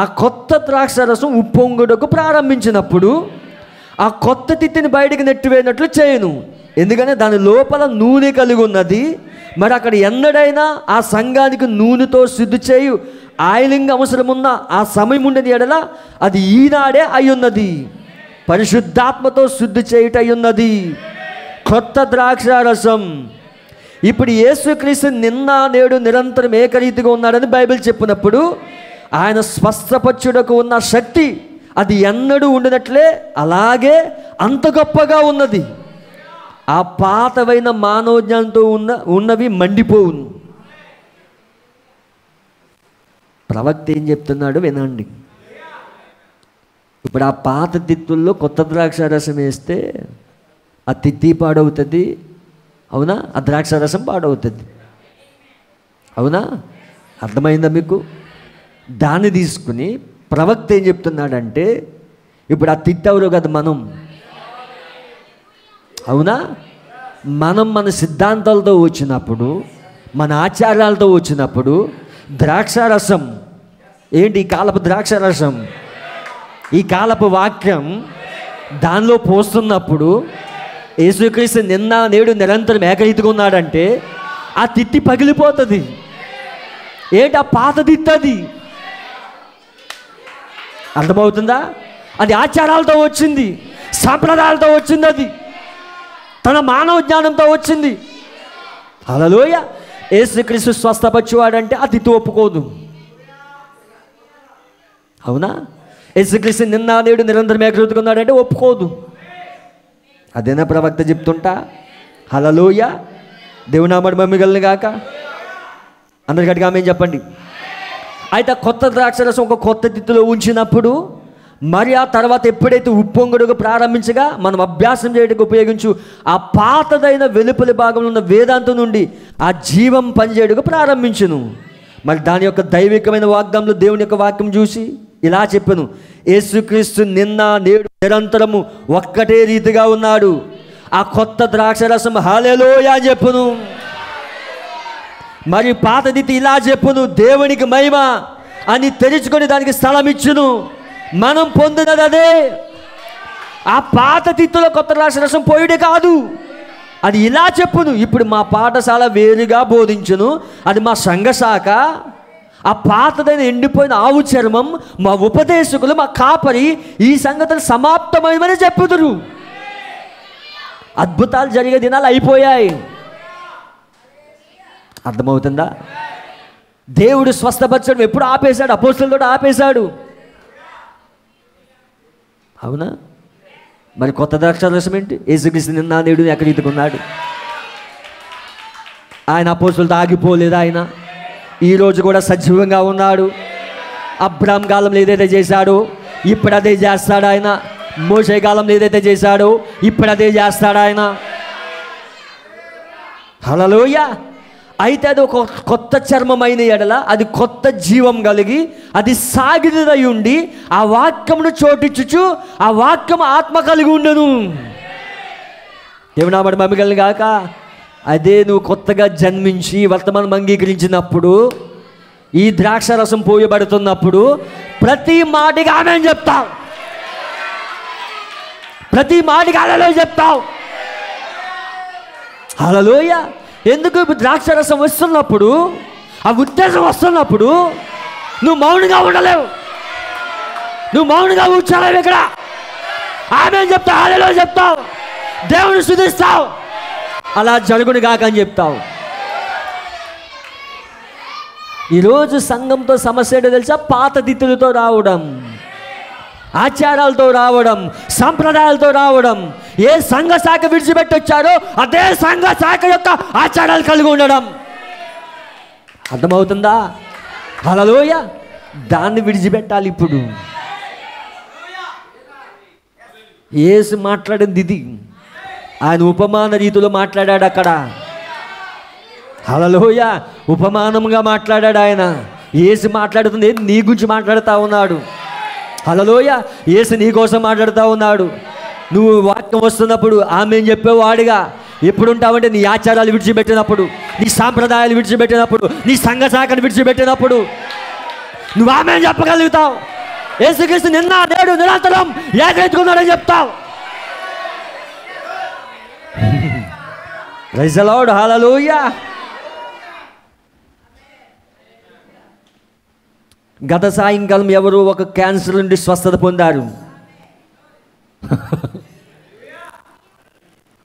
ఆ కొత్త ద్రాక్షరసం ఉప్పొంగుటకు ప్రారంభించినప్పుడు ఆ కొత్త తిత్తిని బయటికి నెట్టివేయనట్లు చేయను. ఎందుకంటే దాని లోపల నూనె కలిగి ఉన్నది. మరి అక్కడ ఎన్నడైనా ఆ సంఘానికి నూనెతో శుద్ధి చేయు ఆయిలింగ్ అవసరమున్న ఆ సమయం ఉండని ఎడల అది ఈనాడే అయ్యున్నది. పరిశుద్ధాత్మతో శుద్ధి చేయుట అయ్యున్నది కొత్త ద్రాక్షారసం. ఇప్పుడు యేసుక్రీస్తు నిన్న నేడు నిరంతరం ఏకరీతిగా ఉన్నాడని బైబిల్ చెప్పినప్పుడు ఆయన స్వస్థపరచుటకు ఉన్న శక్తి అది ఎన్నడూ ఉండినట్లే అలాగే అంత గొప్పగా ఉన్నది. ఆ పాతవైన మానవజ్ఞానంతో ఉన్నవి మండిపోవును. ప్రవక్త ఏం చెప్తున్నాడు వినండి. ఇప్పుడు ఆ పాత తిత్తుల్లో కొత్త ద్రాక్షారసం వేస్తే ఆ తిత్తి పాడవుతుంది, అవునా? ఆ ద్రాక్ష రసం పాడవుతుంది. అవునా? అర్థమైందా మీకు? దాన్ని తీసుకుని ప్రవక్త ఏం చెప్తున్నాడంటే, ఇప్పుడు ఆ తిట్టెవరో కదా మనం. అవునా? మనం మన సిద్ధాంతాలతో వచ్చినప్పుడు, మన ఆచారాలతో వచ్చినప్పుడు ద్రాక్షారసం ఏంటి? ఈ కాలపు ద్రాక్షారసం, ఈ కాలపు వాక్యం దానిలో పోస్తున్నప్పుడు యేసుక్రీస్తు నిన్న నేడు నిరంతరం ఏకరీతిగా ఉన్నాడంటే ఆ తిత్తి పగిలిపోతుంది. ఏంటి? ఆ పాత తిత్తది. అర్థమవుతుందా? అది ఆచారాలతో వచ్చింది, సాంప్రదాయాలతో వచ్చింది, అది తన మానవ జ్ఞానంతో వచ్చింది. హల్లెలూయా. యేసుక్రీస్తు స్వస్థపరిచేవాడంటే ఆ తిత్తి ఒప్పుకోదు. అవునా? యేసుక్రీస్తు నిన్న నేడు నిరంతరం ఏకరీతిగా ఉన్నాడంటే ఒప్పుకోదు. అదేనా ప్రవక్త చెప్తుంటా? హల్లెలూయా. దేవుని నామమున మహిమ కలుగును గాక. అందరి గట్టిగా ఆమేన్ చెప్పండి. అయితే కొత్త ద్రాక్షరసం ఒక కొత్త తిత్తిలో ఉంచినప్పుడు, మరి ఆ తర్వాత ఎప్పుడైతే ఉప్పొంగుడుగా ప్రారంభించగా మనం అభ్యాసం చేయడానికి ఉపయోగించు ఆ పాతదైన వెలుపలి భాగంలో ఉన్న వేదాంతం నుండి ఆ జీవం పనిచేయడానికి ప్రారంభించును. మరి దాని యొక్క దైవికమైన వాగ్దానంలో దేవుని యొక్క వాక్యం చూసి ఇలా చెప్పాను, యేసుక్రీస్తు నిన్న నేడు నిరంతరము ఒక్కటే రీతిగా ఉన్నాడు. ఆ కొత్త ద్రాక్షరసం హల్లెలూయా అని చెప్పును. మరి పాతదితి ఇలా చెప్పును, దేవునికి మహిమ అని తెరుచుకొని దానికి స్థలం ఇచ్చును. మనం పొందినది అదే. ఆ పాత తిత్తులో కొత్త ద్రాక్షరసం పోయుడే కాదు, అది ఇలా చెప్పును. ఇప్పుడు మా పాఠశాల వేరుగా బోధించును, అది మా సంఘశాఖ. ఆ పాతదైన ఎండిపోయిన ఆవు చర్మం మా ఉపదేశకులు, మా కాపరి ఈ సంగతులు సమాప్తమైనవని చెప్పుదురు. అద్భుతాలు జరిగే దినాలు అయిపోయాయి. అర్థమవుతుందా? దేవుడు స్వస్థపరచడం ఎప్పుడు ఆపేశాడు? అపోస్తలులతో ఆపేశాడు. అవునా? మరి కొత్త ద్రాక్షారసం ఏంటి? యేసుక్రీస్తు నిన్న నేడు ఏకరీతిగా ఉన్నాడు. ఆయన అపోస్తలులతో ఆగిపోలేదు. ఆయన ఈరోజు కూడా సజీవంగా ఉన్నాడు. అబ్రాహాం కాలంలో ఏదైతే చేశాడో ఇప్పుడు అదే చేస్తాడు ఆయన. మోషే కాలంలో ఏదైతే చేశాడో ఇప్పుడు అదే చేస్తాడు ఆయన. హల్లెలూయా. అయితే అది ఒక కొత్త చర్మమైన ఎడల అది కొత్త జీవం కలిగి అది సాగినదై ఉండి ఆ వాక్యమును చోటిచ్చుచు ఆ వాక్యము ఆత్మ కలిగి ఉండను. దేవుని నామమున మహిమ కలుగును గాక. అదే నువ్వు కొత్తగా జన్మించి వర్తమానం అంగీకరించినప్పుడు, ఈ ద్రాక్షరసం పోయబడుతున్నప్పుడు ప్రతి మాటకి ఆమేన్ చెప్తావు, ప్రతి మాటకి హల్లెలూయా చెప్తావు. హల్లెలూయా. ఎందుకు? ద్రాక్షరసం వస్తున్నప్పుడు, ఆ ఉద్దేశం వస్తున్నప్పుడు నువ్వు మౌనంగా ఉండలేవు, నువ్వు మౌనంగా కూర్చోలేవు. ఇక్కడ ఆమేన్ చెప్తావు, హల్లెలూయా చెప్తావు, దేవుని స్తుతిస్తావు. అలా జరుగును గాక అని చెప్తావు. ఈరోజు సంఘంతో సమస్య ఏంటో తెలుసా? పాత తిత్తులతో రావడం, ఆచారాలతో రావడం, సంప్రదాయాలతో రావడం. ఏ సంఘ శాఖ విడిచిపెట్టి వచ్చారో అదే సంఘ శాఖ యొక్క ఆచారాలు కలిగి ఉండడం. అర్థమవుతుందా? హల్లెలూయా. దాన్ని విడిచిపెట్టాలి. ఇప్పుడు యేసు మాట్లాడింది ఇది. ఆయన ఉపమాన రీతిలో మాట్లాడాడు అక్కడ. హల్లెలూయా. ఉపమానంగా మాట్లాడాడు ఆయన. యేసు మాట్లాడుతుంది నీ గురించి మాట్లాడుతూ ఉన్నాడు. హల్లెలూయా. యేసు నీ కోసం మాట్లాడుతూ ఉన్నాడు. నువ్వు వాక్యం వస్తున్నప్పుడు ఆమేన్ చెప్పేవాడిగా ఎప్పుడు ఉంటావంటే నీ ఆచారాలు విడిచిపెట్టినప్పుడు, నీ సాంప్రదాయాలు విడిచిపెట్టినప్పుడు, నీ సంఘ శాఖను విడిచిపెట్టినప్పుడు నువ్వు ఆమేన్ చెప్పగలుగుతావు. యేసుక్రీస్తు నిన్న నేడు నిరంతరం ఏకరీతిగా చెప్తావు. Praise the lord. హల్లెలూయా. గత సాయంకాలం ఎవరు ఒక క్యాన్సర్ నుండి స్వస్థత పొందారు.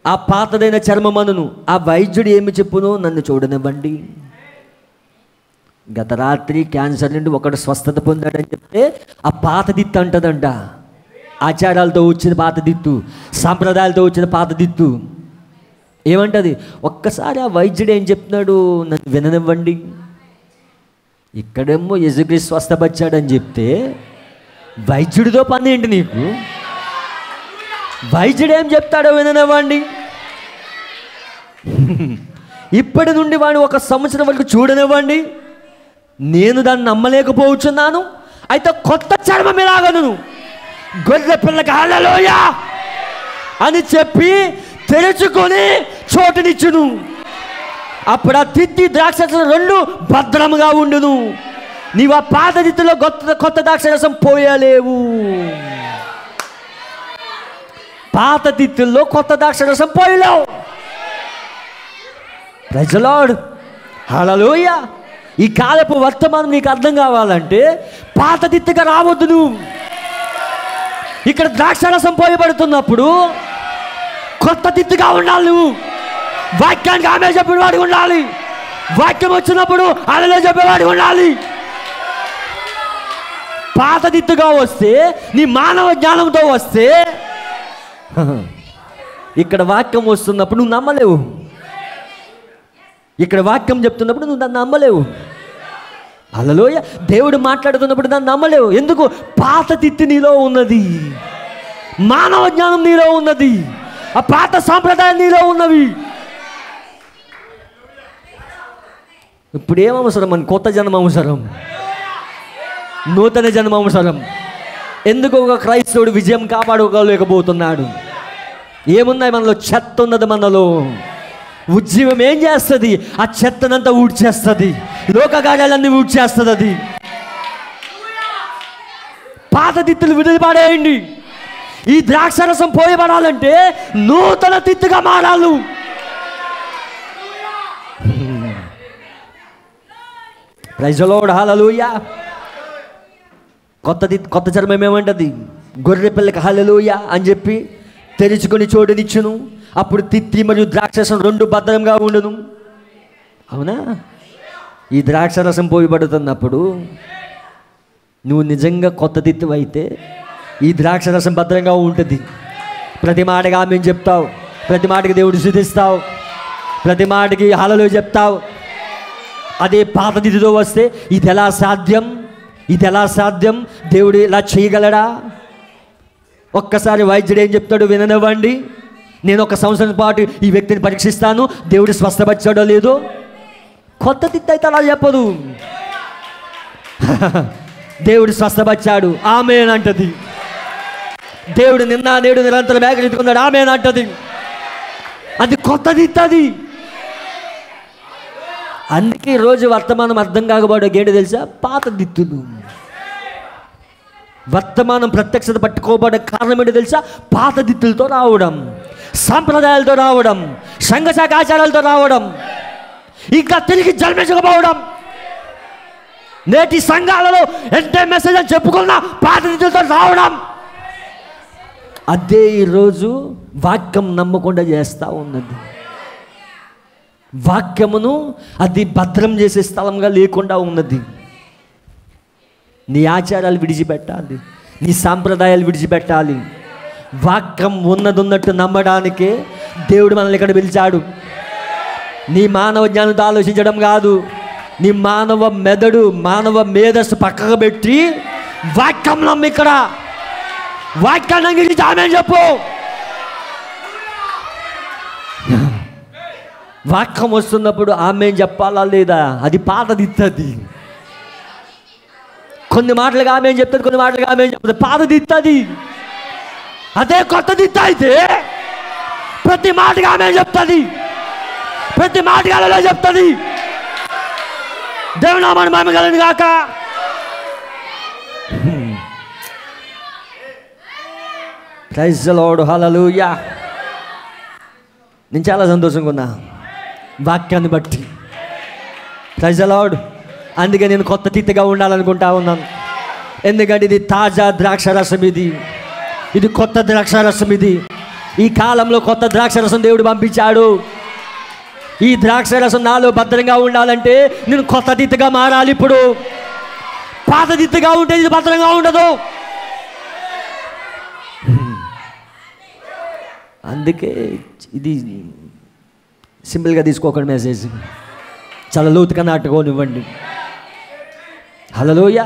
ఆ పాతదైన చర్మమనును ఆ వైద్యుడు ఏమి చెప్పును? నన్ను చూడనివ్వండి. గత రాత్రి క్యాన్సర్ నుండి ఒకడు స్వస్థత పొందాడని చెప్తే ఆ పాత దిత్తు అంటదంట. ఆచారాలతో వచ్చిన పాత దిత్తు, సాంప్రదాయాలతో వచ్చిన పాత దిత్తు ఏమంటది? ఒక్కసారి ఆ వైద్యుడు ఏం చెప్తున్నాడు? నన్ను విననివ్వండి. ఇక్కడేమో యేసుక్రీస్తు స్వస్థపరిచాడని చెప్తే వైద్యుడితో పని ఏంటి నీకు? వైద్యుడు ఏం చెప్తాడో విననివ్వండి. ఇప్పటి నుండి వాడిని 1 సంవత్సరం వరకు చూడనివ్వండి, నేను దాన్ని నమ్మలేకపోతున్నాను. అయితే కొత్త చర్మం ఎలాగను, గొర్రె పిల్లకి హల్లెలూయా అని చెప్పి తెరుచుకొని చోటునిచ్చును. అప్పుడు ఆ తిత్తి ద్రాక్షరసం 2 భద్రముగా ఉండును. నీవు ఆ పాత తిత్తిలో కొత్త ద్రాక్షరసం పోయలేవు. పాత తిత్తుల్లో కొత్త ద్రాక్షరసం పోయలేవు. ప్రైజ్ ది లార్డ్, హల్లెలూయా. ఈ కాలపు వర్తమానం నీకు అర్థం కావాలంటే పాత తిత్తిగా రావద్దు. నువ్వు ఇక్కడ ద్రాక్షరసం పోయబడుతున్నప్పుడు కొత్త తిత్తిగా ఉండాలి. నువ్వు వాక్యానికి ఆమె చెప్పేవాడు ఉండాలి. వాక్యం వచ్చినప్పుడు అలా చెప్పేవాడు ఉండాలి. పాత తిత్తుగా వస్తే, నీ మానవ జ్ఞానంతో వస్తే, ఇక్కడ వాక్యం వస్తున్నప్పుడు నువ్వు నమ్మలేవు. ఇక్కడ వాక్యం చెప్తున్నప్పుడు నువ్వు దాన్ని నమ్మలేవు. హల్లెలూయా. దేవుడు మాట్లాడుతున్నప్పుడు దాన్ని నమ్మలేవు. ఎందుకు? పాత తిత్తి నీలో ఉన్నది, మానవ జ్ఞానం నీలో ఉన్నది, ఆ పాత సాంప్రదాయం నీలో ఉన్నవి. ఇప్పుడు ఏం అవసరం? మన కొత్త జన్మ అవసరం, నూతన జన్మ అవసరం. ఎందుకు ఒక క్రైస్తవుడు విజయం కాపాడుకోలేకపోతున్నాడు? ఏమున్నాయి మనలో? చెత్త ఉన్నది మనలో. ఉద్యమం ఏం చేస్తుంది? ఆ చెత్తనంతా ఊడ్చేస్తుంది, లోకగాడాలన్నీ ఊడ్చేస్తుంది. అది పాత తిత్తులు విడిపడేయండి. ఈ ద్రాక్షరసం పోయబడాలంటే నూతన తిత్తుగా మారాలి. ప్రైజ్ ది లార్డ్, హల్లెలూయా. కొత్త చర్మం ఏమంటది? గొర్రె పిల్లకి హల్లెలూయా అని చెప్పి తెరుచుకొని చోటునిచ్చును. అప్పుడు తిత్తి మరియు ద్రాక్షరసం 2 భద్రంగా ఉండును. అవునా? ఈ ద్రాక్షరసం పోయబడుతున్నప్పుడు నువ్వు నిజంగా కొత్త తిత్తువు అయితే ఈ ద్రాక్షరసం భద్రంగా ఉంటుంది. ప్రతి మాటగా మేము చెప్తావు, ప్రతి మాటకి దేవుడు స్తుతిస్తావు, ప్రతి మాటకి హల్లెలూయా చెప్తావు. అదే పాత తిత్తితో వస్తే ఇది ఎలా సాధ్యం? ఇది ఎలా సాధ్యం? దేవుడు ఇలా చేయగలడా? ఒక్కసారి వైద్యుడు ఏం చెప్తాడు విననివ్వండి. నేను 1 సంవత్సరం పాటు ఈ వ్యక్తిని పరీక్షిస్తాను, దేవుడు స్వస్థపరిచాడో లేదో. కొత్త తిత్తి అయితే అలా చెప్పదు. దేవుడు స్వస్థపరిచాడు, ఆమేన్ అంటది. దేవుడు నిన్న నేడు నిరంతరం ఏకరీతికున్నాడు, ఆమేన్ అంటది. అది కొత్త తిత్తి. అందుకే ఈరోజు వర్తమానం అర్థం కాకపోవడం ఏంటో తెలుసా? పాత దిత్తులు. వర్తమానం ప్రత్యక్షత పట్టుకోబడే కారణం ఏంటో తెలుసా? పాత దిత్తులతో రావడం, సాంప్రదాయాలతో రావడం, సంఘశాఖ ఆచారాలతో రావడం, ఇంకా తిరిగి జన్మించకపోవడం. నేటి సంఘాలలో ఎంటే మెసేజ్ అని చెప్పుకున్న పాత దిత్తులతో రావడం. అదే ఈరోజు వాక్యం నమ్మకుండా చేస్తూ ఉన్నది. వాక్యమును అది భద్రం చేసే స్థలంగా లేకుండా ఉన్నది. నీ ఆచారాలు విడిచిపెట్టాలి, నీ సాంప్రదాయాలు విడిచిపెట్టాలి. వాక్యం ఉన్నట్టు నమ్మడానికే దేవుడు మనల్ని ఇక్కడ పిలిచాడు. నీ మానవ జ్ఞానంతో ఆలోచించడం కాదు, నీ మానవ మెదడు, మానవ మేధస్సు పక్కకు పెట్టి వాక్యం నమ్మి ఇక్కడ వాక్యాన్ని అంగీకరించి ఆమేన్ చెప్పు. వాక్యం వస్తున్నప్పుడు ఆమేన్ చెప్పాలా లేదా? అది పాత దిత్తది. కొన్ని మాటలుగా ఆమేన్ చెప్తుంది, కొన్ని మాటలుగా ఆమేన్ చెప్తుంది. పాత దిత్తది. అదే కొత్త దిత్త అయితే ప్రతి మాటగా ఆమేన్ చెప్తుంది, ప్రతి మాటగా అలా చెప్తుంది. దేవుని నామమున మహిమ కలుగును గాక. Praise the lord, hallelujah. నేను చాలా సంతోషంగా ఉన్నా వాక్యాన్ని బట్టి. Praise the Lord. అందుకే నేను కొత్త తిత్తిగా ఉండాలనుకుంటా ఉన్నాను. ఎందుకంటే ఇది తాజా ద్రాక్షరసం, ఇది కొత్త ద్రాక్షరసం. ఈ కాలంలో కొత్త ద్రాక్షరసం దేవుడు పంపించాడు. ఈ ద్రాక్షరసం నాలో భద్రంగా ఉండాలంటే నేను కొత్త తిత్తిగా మారాలి. ఇప్పుడు పాత తిత్తిగా ఉంటే ఇది భద్రంగా ఉండదు. అందుకే ఇది సింపుల్గా తీసుకోకండి, మెసేజ్ చాలా లోతుగా నాటుకోనివ్వండి. హల్లెలూయా.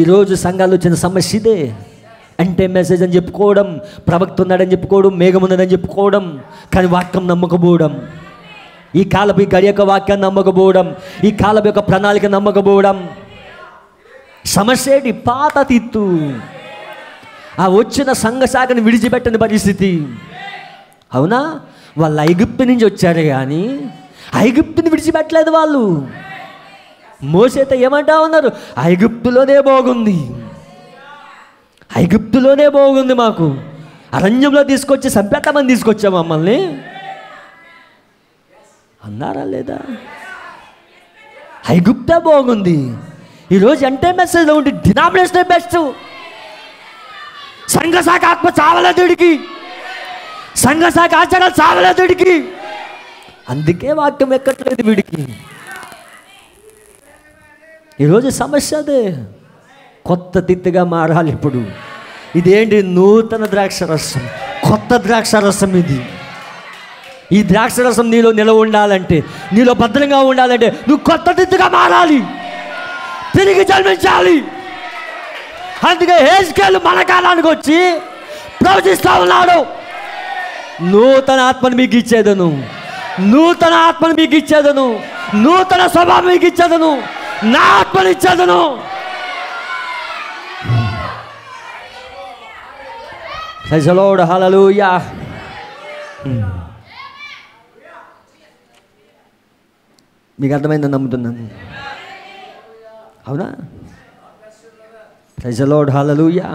ఈరోజు సంఘాల్లో వచ్చిన సమస్య ఇదే. అంటే మెసేజ్ అని చెప్పుకోవడం, ప్రవక్త ఉన్నాడని చెప్పుకోవడం, మేఘం ఉన్నదని చెప్పుకోవడం, కానీ వాక్యం నమ్మకపోవడం. ఈ కాలపు ఈ గడి యొక్క వాక్యాన్ని నమ్మకపోవడం, ఈ కాలపు యొక్క ప్రణాళిక నమ్మకపోవడం. సమస్య ఏంటి? పాత తిత్తు. ఆ వచ్చిన సంఘ శాఖను విడిచిపెట్టని పరిస్థితి. అవునా? వాళ్ళు ఐగుప్తు నుంచి వచ్చారు కానీ ఐగుప్తుని విడిచిపెట్టలేదు వాళ్ళు. మోసేతో ఏమంటా ఉన్నారు? ఐగుప్తులోనే బాగుంది, ఐగుప్తులోనే బాగుంది, మాకు అరణ్యంలో తీసుకొచ్చి సంపేతమని తీసుకొచ్చా మమ్మల్ని అన్నారా లేదా? ఐగుప్తే బాగుంది. ఈరోజు అంటే మెసేజ్లో ఉండి డినామినేషన్ బెస్ట్. సంఘ శాఖ ఆత్మ చావలేదుడికి, సంఘ శాఖ ఆచారాలు చావలేదుడికి. అందుకే వాక్యం ఎక్కట్లేదు వీడికి. ఈరోజు సమస్య అదే. కొత్త తిత్తుగా మారాలి. ఇప్పుడు ఇదేంటి? నూతన ద్రాక్షరసం, కొత్త ద్రాక్షరసం ఇది. ఈ ద్రాక్షరసం నీలో నిలవ ఉండాలంటే, నీలో భద్రంగా ఉండాలంటే నువ్వు కొత్త తిత్తుగా మారాలి, తిరిగి జన్మించాలి. అందుకే హెజ్కేలు మన కాలానికి వచ్చి ప్రవచిస్తా ఉన్నాడు, నూతన ఆత్మను మీకు ఇచ్చేదను, నూతన ఆత్మను మీకు ఇచ్చేదను, నూతన స్వభావం మీకు ఇచ్చేదను, నా ఆత్మను ఇచ్చేదను. ప్రైజ్ ది లార్డ్, హల్లెలూయా. మీకు అర్థమైందని నమ్ముతున్నాను. అవునా? ప్రైజ్ ది లార్డ్, హల్లెలూయా.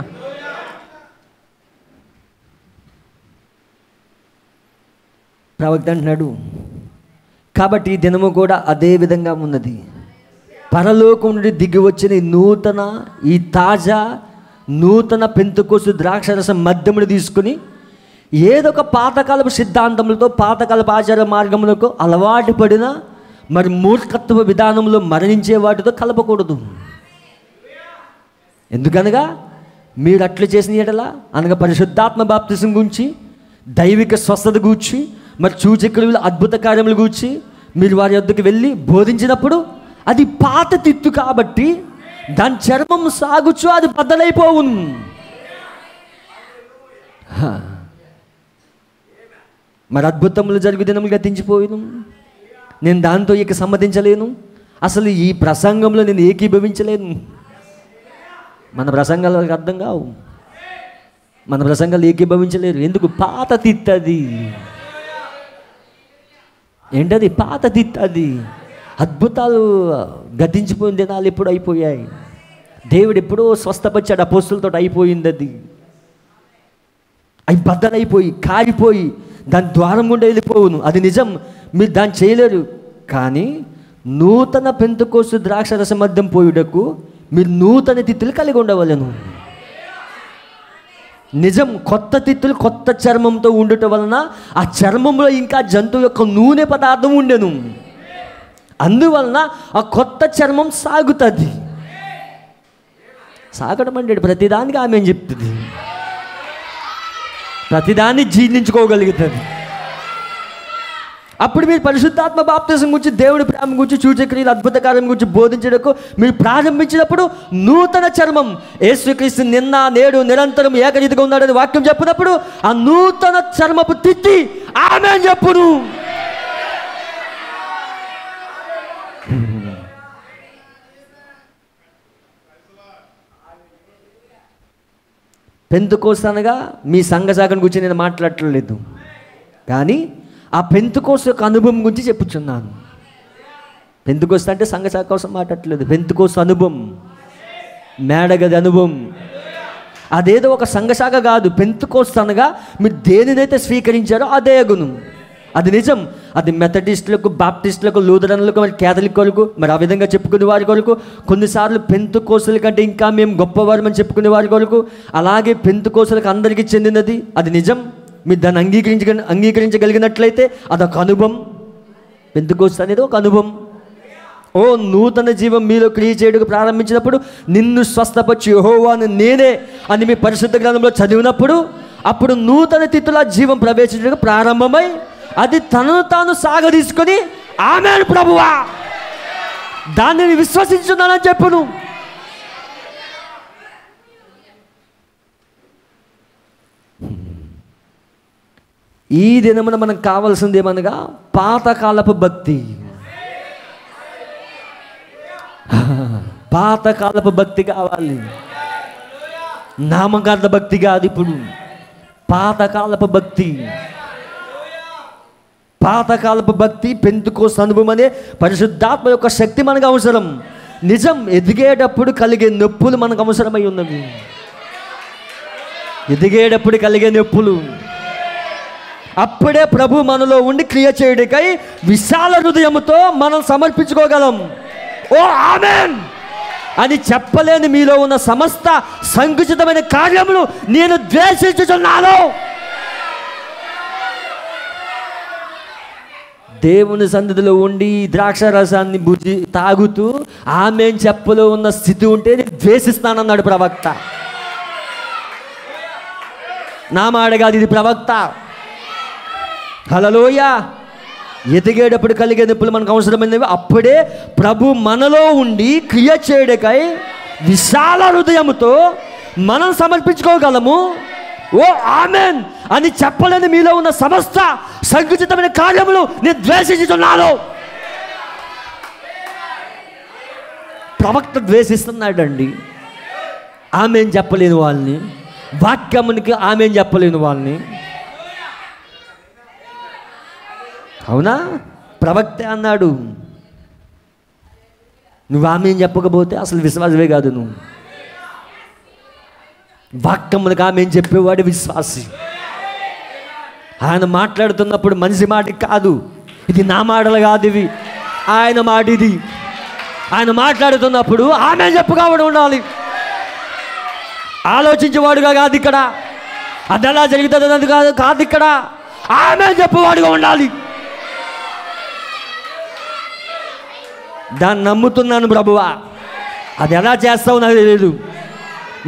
ప్రవక్త అంటున్నాడు, కాబట్టి ఈ దినము కూడా అదే విధంగా ఉన్నది. పరలోకం నుండి దిగి వచ్చిన ఈ తాజా నూతన పెంతెకోస్తు ద్రాక్షరసం మద్యమును తీసుకుని ఏదో ఒక పాతకాలపు సిద్ధాంతములతో, పాతకాలపు ఆచార మార్గములకు అలవాటు పడిన మరి మూర్ఖత్వ విధానంలో మరణించే వాటితో కలపకూడదు. ఎందుకనగా మీరు అట్లు చేసిన ఎడల, అనగా పరిశుద్ధాత్మ బాప్తిసం గురించి, దైవిక స్వస్థత గూర్చి, మరి సూచక్రియలు అద్భుత కార్యములు గూర్చి మీరు వారి వద్దకు వెళ్ళి బోధించినప్పుడు అది పాత తిత్తు కాబట్టి దాని చర్మం సాగుచు అది బద్దలైపోవును. మరి అద్భుతములు జరుగు దినములు గతించిపోయిను. నేను దాంతో ఇక సమ్మతించలేను. అసలు ఈ ప్రసంగంలో నేను ఏకీభవించలేను. మన ప్రసంగాలు వాళ్ళకి అర్థం కావు, మన ప్రసంగాలు ఏకీభవించలేరు. ఎందుకు? పాత తిత్తది. ఏంటది? పాత తిత్తది. అద్భుతాలు గతించిపోయిన దినాలు ఎప్పుడు అయిపోయాయి. దేవుడు ఎప్పుడో స్వస్థపరిచాడు, అపోస్తులతో అయిపోయింది. అది అవి బద్దలైపోయి కారిపోయి దాని ద్వారం గుండా వెళ్ళిపోవును. అది నిజం, మీరు దాన్ని చేయలేరు. కానీ నూతన పెంతెకోస్తు ద్రాక్షరస మద్యం పోయుటకు మీరు నూతన తిత్తులు కలిగి ఉండవలెను. నిజం, కొత్త తిత్తులు కొత్త చర్మంతో ఉండటం వలన ఆ చర్మంలో ఇంకా జంతువు యొక్క నూనె పదార్థం ఉండెను. అందువలన ఆ కొత్త చర్మం సాగుతుంది. సాగడం అంటే ప్రతిదానికి ఆమె చెప్తుంది, ప్రతిదాన్ని జీర్ణించుకోగలుగుతుంది. అప్పుడు మీరు పరిశుద్ధాత్మ బాప్తిసం గురించి, దేవుడి ప్రేమ గురించి, సూచక్రియలు అద్భుత కార్యం గురించి బోధించడానికి మీరు ప్రారంభించినప్పుడు నూతన చర్మం, యేసుక్రీస్తు నిన్న నేడు నిరంతరం ఏకరీతిగా ఉన్నాడని వాక్యం చెప్పినప్పుడు ఆ నూతన చర్మపు తిత్తి ఆమె చెప్పును. పెంతెకోస్తు అనగా మీ సంఘ శాఖను గురించి నేను మాట్లాడట్లేదు, కానీ ఆ పెంతెకోస్తు యొక్క అనుభవం గురించి చెప్పుచున్నాను. పెంతెకోస్తు అంటే సంఘ శాఖ కోసం మాట్లాడట్లేదు. పెంతెకోస్తు అనుభవం, మేడగది అనుభవం, అదేదో ఒక సంఘ శాఖ కాదు. పెంతెకోస్తు అనగా మీరు దేనినైతే స్వీకరించారో అదే గుణం. అది నిజం. అది మెథడిస్టులకు, బాప్టిస్టులకు, లూథరన్లకు, మరి క్యాథలిక్లకు, మరి ఆ విధంగా చెప్పుకునే వారి కొరకు, కొన్నిసార్లు పెంతెకోస్తుల కంటే ఇంకా మేము గొప్పవారమని చెప్పుకునే వారి కొరకు, అలాగే పెంతెకోస్తులకు అందరికీ చెందినది. అది నిజం. మీరు దాన్ని అంగీకరించగలిగినట్లయితే అదొక అనుభవం. పెంతెకోస్తు అనేది ఒక అనుభవం. ఓ నూతన జీవం మీలో క్రియ చేయడానికి ప్రారంభించినప్పుడు, నిన్ను స్వస్థపరిచి యెహోవాను నేనే అని మీ పరిశుద్ధ గ్రంథంలో చదివినప్పుడు, అప్పుడు నూతన తిత్తుల జీవం ప్రవేశించడానికి ప్రారంభమై అది తనను తాను సాగదీసుకొని ఆమేన్ ప్రభువా దానిని విశ్వసించున్నానని చెప్పును. ఈ దినమున మనకు కావాల్సింది ఏమనగా పాతకాలపు భక్తి. పాతకాలపు భక్తి కావాలి, నామకార్థ భక్తి కాదు. ఇప్పుడు పాతకాలపు భక్తి, పాతకాలపు భక్తి, పెంతెకోస్తు అనుభవం అనే పరిశుద్ధాత్మ యొక్క శక్తి మనకు అవసరం. నిజం, ఎదిగేటప్పుడు కలిగే నొప్పులు మనకు అవసరమై ఉన్నవి. ఎదిగేటప్పుడు కలిగే నొప్పులు, అప్పుడే ప్రభు మనలో ఉండి క్రియ చేయడానికై విశాల హృదయముతో మనం సమర్పించుకోగలం. ఓ ఆమేన్ అని చెప్పలేని మీలో ఉన్న సమస్త సంకుచితమైన కార్యములు నేను ద్వేషించుచున్నాను. దేవుని సన్నిధిలో ఉండి ద్రాక్ష రసాన్ని తాగుతూ ఆమేన్ చెప్పలో ఉన్న స్థితి ఉంటే నేను ద్వేషిస్తానన్నాడు ప్రవక్త. నా మాట కాదు, ఇది ప్రవక్త. హల్లెలూయా. ఎదిగేటప్పుడు కలిగే నొప్పులు మనకు అవసరమైనవి. అప్పుడే ప్రభు మనలో ఉండి క్రియ చేయడానికై విశాల హృదయముతో మనం సమర్పించుకోగలము. ఓ ఆమేన్ అని చెప్పలేని మీలో ఉన్న సమస్త సంకుచితమైన కార్యములు నేను ద్వేషిస్తున్నాను. ప్రవక్త ద్వేషిస్తున్నాడండి ఆమేన్ చెప్పలేని వాళ్ళని, వాక్యమునికి ఆమేన్ చెప్పలేని వాళ్ళని. అవునా? ప్రవక్త అన్నాడు, నువ్వు ఆమేన్ చెప్పకపోతే అసలు విశ్వాసమే కాదు. నువ్వు వాక్యములకు ఆమేన్ చెప్పేవాడు విశ్వాసి. ఆయన మాట్లాడుతున్నప్పుడు మనిషి మాట కాదు, ఇది నా మాటలు కాదు, ఇవి ఆయన మాట. ఇది ఆయన మాట్లాడుతున్నప్పుడు ఆమేన్ చెప్పుకోవడం ఉండాలి. ఆలోచించేవాడుగా కాదు ఇక్కడ, అది ఎలా జరుగుతుంది అది కాదు ఇక్కడ, ఆమేన్ చెప్పేవాడుగా ఉండాలి. దాన్ని నమ్ముతున్నాను ప్రభువా, అది ఎలా చేస్తావు నాకు తెలియదు,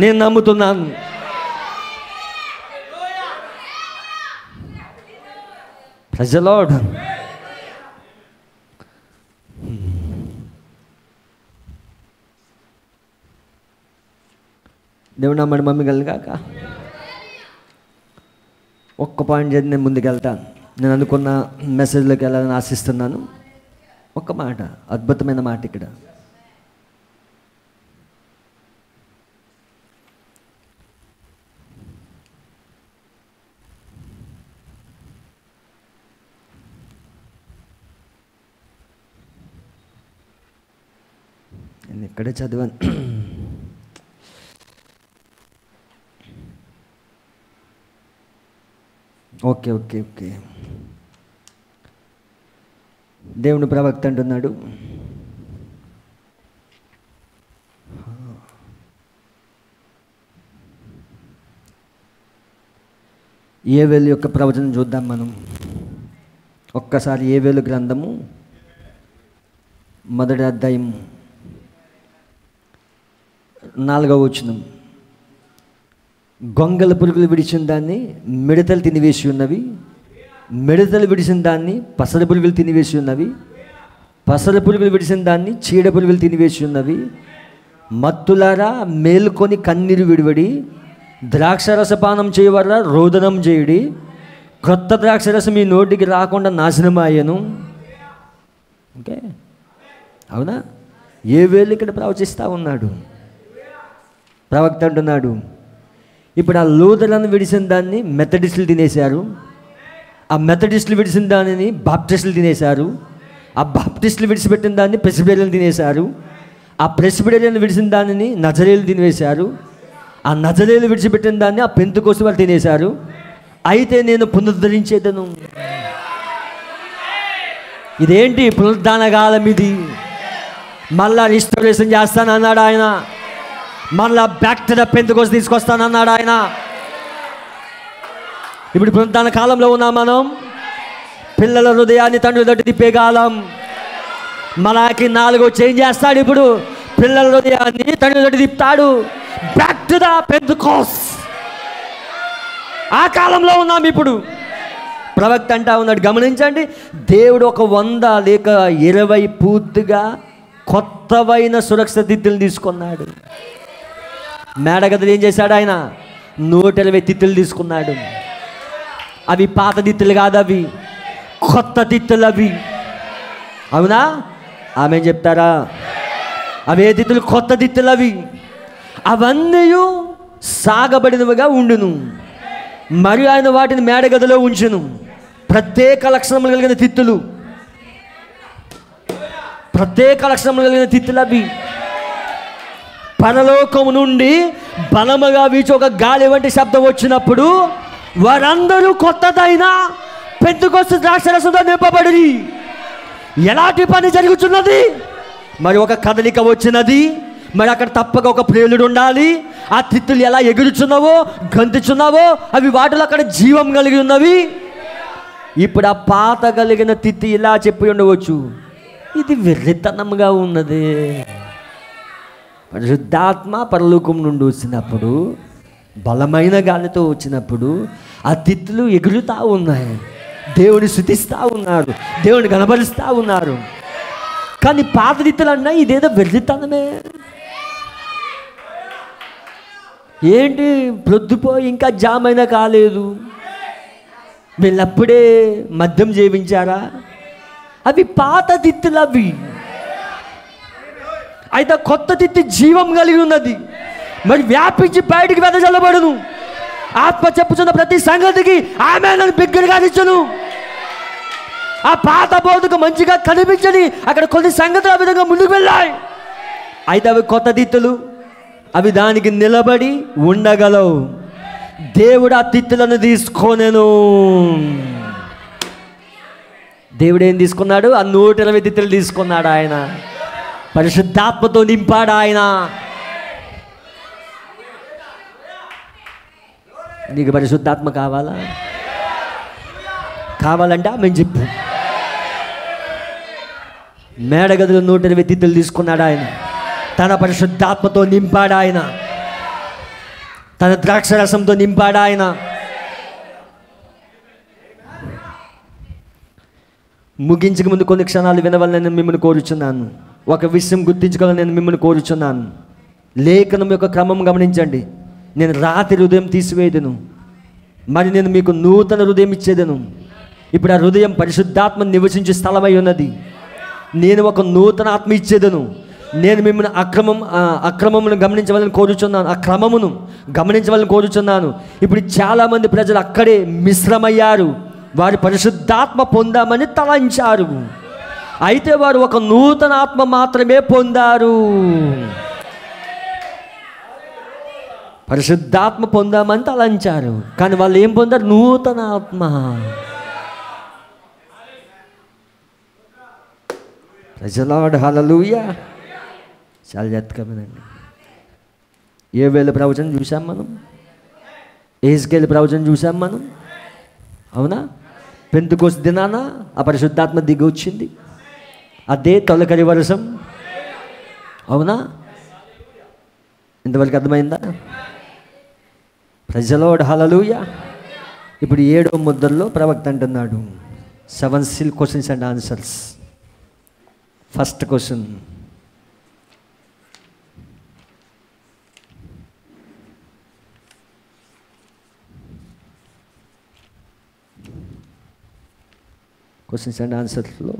నేను నమ్ముతున్నాను. Praise the Lord. దేవుడు నమ్మడి మమ్మీ కలిగాక ఒక్క పాయింట్ చేసి నేను ముందుకు వెళ్తాను. నేను అనుకున్న మెసేజ్లోకి వెళ్ళాలని ఆశిస్తున్నాను. ఒక్క మాట, అద్భుతమైన మాట ఇక్కడ. నేను ఇక్కడే చదివాను. ఓకే ఓకే ఓకే దేవుని ప్రవక్త అంటున్నాడు, యోవేలు యొక్క ప్రవచనం చూద్దాం మనం ఒక్కసారి. యోవేలు గ్రంథము 1వ అధ్యాయం 4వ వచనం. గొంగల పురుగులు విడిచిన దాన్ని మిడతలు తినివేసి ఉన్నవి, మిడతలు విడిచిన దాన్ని పసర పురుగులు తినివేసి ఉన్నవి, పసర పురుగులు విడిచిన దాన్ని చీడ పురుగులు తినివేసి ఉన్నవి. మత్తులారా మేలుకొని కన్నీరు విడివడి, ద్రాక్షరసపానం చేయవల్ల రోదనం చేయుడి, క్రొత్త ద్రాక్షరసం మీ నోటికి రాకుండా నాశనం అయ్యను. ఓకే, అవునా? యోవేలు ఇక్కడ ప్రవచిస్తూ ఉన్నాడు. ప్రవక్త అంటున్నాడు, ఇప్పుడు ఆ లూథరన్ విడిసిన దాన్ని మెథడిస్టులు తినేశారు, ఆ మెథడిస్టులు విడిచిన దానిని బాప్టిస్టులు తినేశారు, ఆ బాప్టిస్టులు విడిచిపెట్టిన దాన్ని ప్రెస్బిటేరియన్లు తినేశారు, ఆ ప్రెస్బిటేరియన్లు విడిచిన దానిని నజరేయులు తినేశారు, ఆ నజరేయులు విడిచిపెట్టిన దాన్ని ఆ పెంతెకోస్తు వాళ్ళు తినేశారు. అయితే నేను పునరుద్ధరించేదను. ఇదేంటి పునరుద్ధాన కాలం ఇది. మళ్ళా రిస్టోరేషన్ చేస్తానన్నాడు ఆయన, మళ్ళా బ్యాక్ టు ద పెంతెకోస్తు తీసుకొస్తానన్నాడు ఆయన. ఇప్పుడు పునరుద్ధాన కాలంలో ఉన్నాం మనం. పిల్లల హృదయాన్ని తండ్రి తట్టు తిప్పే కాలం. మలాకి 4 చేంజ్ చేస్తాడు. ఇప్పుడు పిల్లల హృదయాన్ని తండ్రి తట్టు తిప్పుతాడు. Back to the Pentecost. ఆ కాలంలో ఉన్నాం ఇప్పుడు. ప్రవక్త అంటా ఉన్నాడు, గమనించండి, దేవుడు ఒక 100 లేక 20 పూర్తిగా కొత్తవైన సురక్షిత తిత్తులు తీసుకున్నాడు. మేడగదులు ఏం చేశాడు ఆయన? 120 తిత్తులు తీసుకున్నాడు. అవి పాత తిత్తులు కాదు, అవి కొత్త తిత్తులు అవి. అవునా? ఆమె చెప్తారా? అవే తిత్తులు, కొత్త తిత్తులు అవి. అవన్నీ సాగబడినవిగా ఉండును, మరియు ఆయన వాటిని మేడగదిలో ఉంచును. ప్రత్యేక లక్షణములు కలిగిన తిత్తులు, ప్రత్యేక లక్షణములు కలిగిన తిత్తులు అవి. పరలోకము నుండి బలముగా వీచి ఒక గాలి వంటి శబ్దం వచ్చినప్పుడు వారందరూ కొత్తదైన పెంతెకొస్తు ద్రాక్షరసంతో నింపబడి. ఎలాంటి పని జరుగుతున్నది? మరి ఒక కదలిక వచ్చినది, మరి అక్కడ తప్పక ఒక ప్రేలుడు ఉండాలి. ఆ తిత్తులు ఎలా ఎగురుచున్నావో, గంతుచున్నావో, అవి వాటిలో అక్కడ జీవం కలిగి ఉన్నవి. ఇప్పుడు ఆ పాత కలిగిన తిత్తి ఇలా చెప్పి ఉండవచ్చు, ఇది వెర్రితనంగా ఉన్నది. పరిశుద్ధాత్మ పరలోకం నుండి వచ్చినప్పుడు, బలమైన గాలితో వచ్చినప్పుడు ఆ తిత్తులు ఎగురుతూ ఉన్నాయి, దేవుని స్తుతిస్తూ ఉన్నారు, దేవుని కనబరుస్తూ ఉన్నారు. కానీ పాత తిత్తులు అన్నా ఇదేదో వెర్రితనమే. ఏంటి, ప్రొద్దుపోయి ఇంకా జామ్ అయినా కాలేదు, వీళ్ళప్పుడే మద్యం చేయించారా? అవి పాత తిత్తులు అవి. అయితే కొత్త తిత్తి జీవం కలిగి ఉన్నది, మరి వ్యాపించి బయటికి వెదజల్లబడును. ఆత్మ చెప్పుచున్న ప్రతి సంగతికి ఆమె నన్ను బిగ్గరగా ఇచ్చును. ఆ పాత బోధకు మంచిగా కనిపించని అక్కడ కొన్ని సంగతులు ఆ విధంగా ముందుకు వెళ్ళాయి. అయితే అవి కొత్త తిత్తులు, అవి దానికి నిలబడి ఉండగలవు. దేవుడు ఆ తిత్తులను తీసుకోనేను. దేవుడు ఏం తీసుకున్నాడు? ఆ 120 తిత్తులు తీసుకున్నాడు. ఆయన పరిశుద్ధాత్మతో నింపాడు. ఆయన నీకు పరిశుద్ధాత్మ కావాలా? కావాలంటే ఆమె చెప్పు. మేడగదిలో 120 తిత్తులు తీసుకున్నాడు. ఆయన తన పరిశుద్ధాత్మతో నింపాడు. ఆయన తన ద్రాక్షరసంతో నింపాడు. ఆయన ముగించక ముందు కొన్ని క్షణాలు వినవాలని నేను మిమ్మల్ని కోరుచున్నాను. ఒక విషయం గుర్తించుకోవాలని నేను మిమ్మల్ని కోరుచున్నాను. లేఖనం యొక్క క్రమం గమనించండి. నేను రాతి హృదయం తీసివేయదును, మరి నేను మీకు నూతన హృదయం ఇచ్చేదను. ఇప్పుడు ఆ హృదయం పరిశుద్ధాత్మ నివసించే స్థలమై ఉన్నది. నేను ఒక నూతన ఆత్మ ఇచ్చేదను. నేను మిమ్మల్ని అక్రమమును గమనించవాలని కోరుచున్నాను, ఆ క్రమమును గమనించవాలని కోరుచున్నాను. ఇప్పుడు చాలామంది ప్రజలు అక్కడే మిశ్రమయ్యారు. వారు పరిశుద్ధాత్మ పొందామని తలంచారు, అయితే వారు ఒక నూతన ఆత్మ మాత్రమే పొందారు. పరిశుద్ధాత్మ పొందామని తలంచారు, కానీ వాళ్ళు ఏం పొందారు? నూతన ఆత్మ. ప్రైజ్ ది లార్డ్, హల్లెలూయా. చాలా జాగ్రత్తగానండి. యోవేలు ప్రవచనం చూసాం మనం, యెహెజ్కేలు ప్రవచనం చూసాం మనం. అవునా? పెంతెకొస్తు దినాన ఆ పరిశుద్ధాత్మ దిగి వచ్చింది, అదే తొలకరి వర్షం. అవునా? ఇంతవరకు అర్థమైందా? ప్రైజ్ ది లార్డ్, హల్లెలూయా. ఇప్పుడు 7వ ముద్రలో ప్రవక్త అంటున్నాడు 7 seal questions and answers. First question, questions and ఆన్సర్స్లో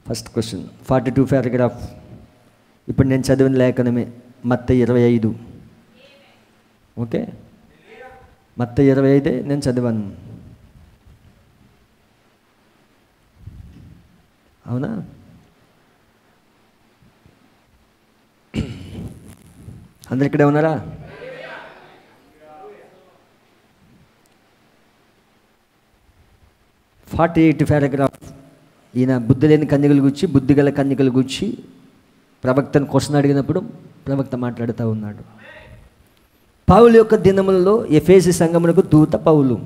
ఫస్ట్ క్వశ్చన్ 42 పారాగ్రాఫ్. ఇప్పుడు నేను చదివిన లేఖనమే మత్తయి 25. ఓకే, మత్తయి 25 నేను చదివాను. అవునా? అందరు ఇక్కడే ఉన్నారా? (48) పారాగ్రాఫ్. ఈయన బుద్ధి లేని కన్యకలు గురించి, బుద్ధి గల కన్యకలు గురించి ప్రవక్తను క్వశ్చన్ అడిగినప్పుడు ప్రవక్త మాట్లాడుతూ ఉన్నాడు. పౌలు యొక్క దినములలో ఎఫెసీ సంఘమునకు దూత పౌలు.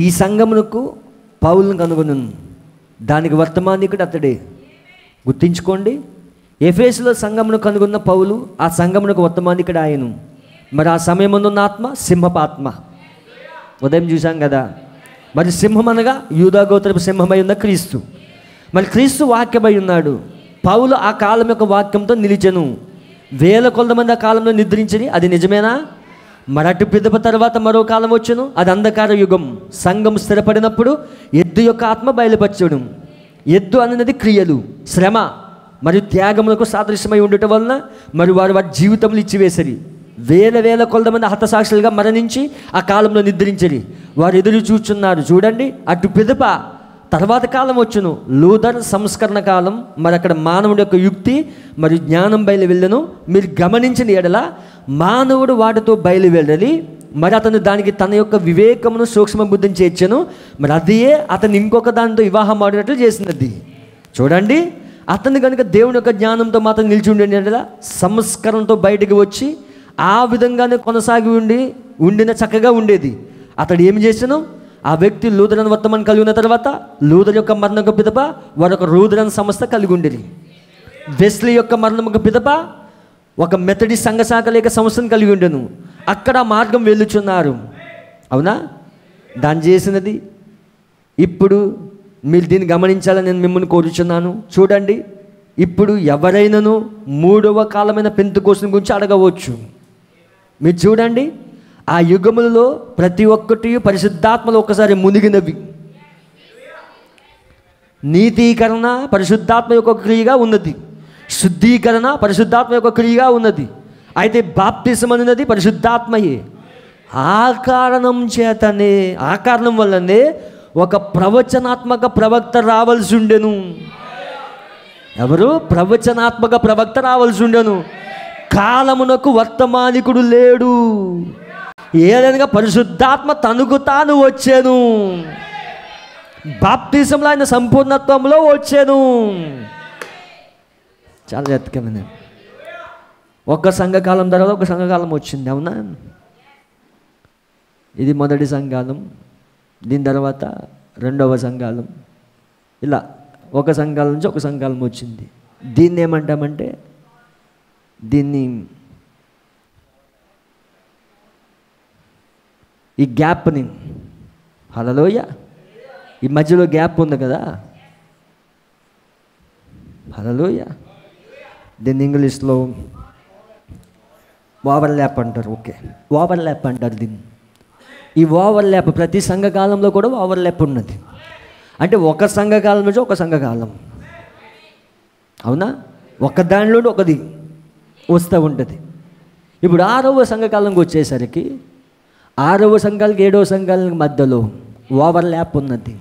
ఈ సంఘమునకు పౌలును కనుగొనను, దానికి వర్తమానికుడు అతడే. గుర్తించుకోండి, ఎఫెసులో సంఘమును కనుగొన్న పౌలు, ఆ సంఘమునకు వర్తమానికుడు ఆయను. మరి ఆ సమయమున్న ఆత్మ సింహపాత్మ. ఉదయం చూసాం కదా. మరి సింహం అనగా యూదా గోత్రపు సింహమై ఉన్న క్రీస్తు. మరి క్రీస్తు వాక్యమై ఉన్నాడు. పౌలు ఆ కాలం యొక్క వాక్యంతో నిలిచెను. వేల కొలది మంది ఆ కాలంలో నిద్రించని, అది నిజమేనా? మరి అటు పిదప తర్వాత మరో కాలం వచ్చును, అది అంధకార యుగం. సంఘం స్థిరపడినప్పుడు ఎద్దు యొక్క ఆత్మ బయలుపరచడం. ఎద్దు అనేది క్రియలు, శ్రమ మరియు త్యాగములకు సాదృశ్యమై ఉండటం వలన మరి వారు వారి జీవితంలో ఇచ్చివేసరి. వేల కొలది మంది హతసాక్షులుగా మరణించి ఆ కాలంలో నిద్రించరి. వారు ఎదురు చూచున్నారు. చూడండి, అటు పిదప తర్వాత కాలం వచ్చును, లూథర్ సంస్కరణ కాలం. మరి అక్కడ మానవుడి యొక్క యుక్తి మరియు జ్ఞానం బయలు వెళ్ళను. మీరు గమనించిన ఎడల మానవుడు వాటితో బయలు వెళ్ళి మరి అతను దానికి తన యొక్క వివేకమును సూక్ష్మ బుద్ధిని చేర్చను. మరి అదే అతను ఇంకొక దానితో వివాహం ఆడినట్లు చేసినది. చూడండి, అతను కనుక దేవుని యొక్క జ్ఞానంతో మాత్రం నిలిచి ఉండేలా సంస్కరణతో బయటికి వచ్చి ఆ విధంగానే కొనసాగి ఉండిన చక్కగా ఉండేది. అతడు ఏమి చేసాను, ఆ వ్యక్తి లూథరన్ వర్తమానం కలిగి ఉన్న తర్వాత లూథర్ యొక్క మరణం పిదప వారొక లూథరన్ సంస్థ కలిగి ఉండేది. వెస్లీ యొక్క మరణం పిదప ఒక మెథడిస్ట్ సంఘశాఖ లేక సంస్థను కలిగి ఉండెను. అక్కడ మార్గం వెళ్ళుచున్నారు. అవునా? దాన్ని చేసినది. ఇప్పుడు మీరు దీన్ని గమనించాలని నేను మిమ్మల్ని కోరుచున్నాను. చూడండి, ఇప్పుడు ఎవరైనాను మూడవ కాలమైన పెంతెకోస్తు గురించి అడగవచ్చు. మీరు చూడండి, ఆ యుగములలో ప్రతి ఒక్కటి పరిశుద్ధాత్మలో ఒకసారి మునిగినవి. నీతీకరణ పరిశుద్ధాత్మ యొక్క క్రియగా ఉన్నది, శుద్ధీకరణ పరిశుద్ధాత్మ యొక్క క్రియగా ఉన్నది. అయితే బాప్తిసం అనేది పరిశుద్ధాత్మయే. ఆ కారణం వల్లనే ఒక ప్రవచనాత్మక ప్రవక్త రావాల్సి ఉండెను. ఎవరు? ప్రవచనాత్మక ప్రవక్త రావాల్సి ఉండెను. కాలమునకు వర్తమానికుడు లేడు. ఏదైనా పరిశుద్ధాత్మ తనకు తాను వచ్చాను. బాప్తిజంలో ఆయన సంపూర్ణత్వంలో వచ్చాను. చాలా ఎత్తుకమైంది. ఒక సంఘకాలం తర్వాత ఒక సంఘకాలం వచ్చింది. అవునా? ఇది మొదటి సంఘకాలం, దీని తర్వాత రెండవ సంఘకాలం, ఇలా ఒక సంఘకాలం నుంచి ఒక సంఘకాలం వచ్చింది. దీన్ని ఏమంటామంటే దీన్ని ఈ గ్యాప్ని, హల్లెలూయా, ఈ మధ్యలో గ్యాప్ ఉంది కదా, హల్లెలూయా, దీన్ని ఇంగ్లీష్లో ఓవర్ ల్యాప్ అంటారు. ఓకే, ఓవర్ ల్యాప్ అంటారు దీన్ని. ఈ ఓవర్ ల్యాప్ ప్రతి సంఘకాలంలో కూడా ఓవర్ ల్యాప్ ఉన్నది. అంటే ఒక సంఘకాలం నుంచి ఒక సంఘకాలం, అవునా, ఒక దానిలో ఒకది వస్తూ ఉంటుంది. ఇప్పుడు 6వ సంఘకాలంకి వచ్చేసరికి 6వ సంఘాలకి 7వ సంఘాలకి మధ్యలో ఓవర్ ల్యాప్ ఉన్నది.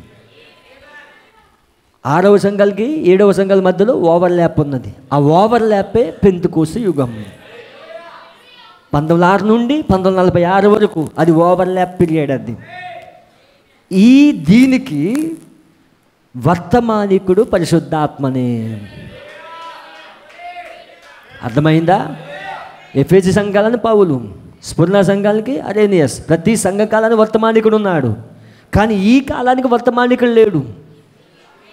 6వ సంఘాలకి 7వ సంఘాల మధ్యలో ఓవర్ ల్యాప్ ఉన్నది. ఆ ఓవర్ ల్యాపే పెంతెకోస్తు యుగం. 1906 నుండి 1946 వరకు అది ఓవర్ ల్యాప్ పీరియడ్. అది దీనికి వర్తమానికుడు పరిశుద్ధాత్మనే. అర్థమైందా? ఎఫెసీ సంఘాలని పౌలు, స్ఫురణ సంఘాలకి అరేనియస్. ప్రతి సంఘకాలానికి వర్తమానికుడు ఉన్నాడు. కానీ ఈ కాలానికి వర్తమానికుడు లేడు.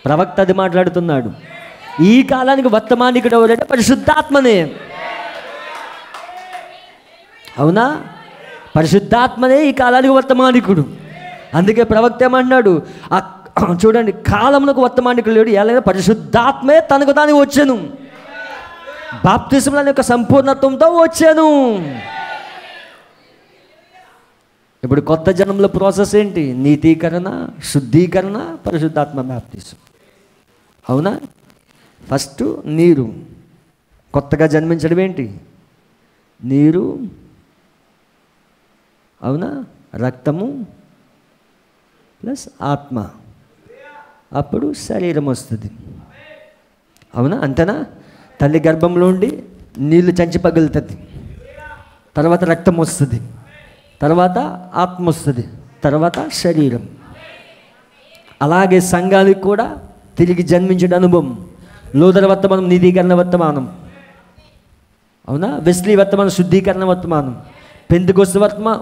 ప్రవక్త అది మాట్లాడుతున్నాడు. ఈ కాలానికి వర్తమానికుడు ఎవరంటే పరిశుద్ధాత్మనే. అవునా? పరిశుద్ధాత్మనే ఈ కాలానికి వర్తమానికుడు. అందుకే ప్రవక్త ఏమంటున్నాడు, చూడండి, కాలమునకు వర్తమానికుడు లేడు, ఎలాగైనా పరిశుద్ధాత్మే తనకు తాను వచ్చాను. బాప్తిజంలో యొక్క సంపూర్ణత్వంతో వచ్చాను. ఇప్పుడు కొత్త జన్మల ప్రాసెస్ ఏంటి? నీతీకరణ, శుద్ధీకరణ, పరిశుద్ధాత్మ బాప్తిజం. అవునా? ఫస్ట్ నీరు, కొత్తగా జన్మించడం ఏంటి? నీరు, అవునా, రక్తము ప్లస్ ఆత్మ, అప్పుడు శరీరం వస్తుంది. అవునా? అంతేనా? తల్లి గర్భంలో ఉండి నీళ్ళు చంచి పగులుతుంది, తర్వాత రక్తం వస్తుంది, తర్వాత ఆత్మ వస్తుంది, తర్వాత శరీరం. అలాగే సంఘానికి కూడా తిరిగి జన్మించిన అనుభవం. లూథర్ వర్తమానం నీతీకరణ వర్తమానం, అవునా, వెస్లీ వర్తమానం శుద్ధీకరణ వర్తమానం, పెంతెకోస్తు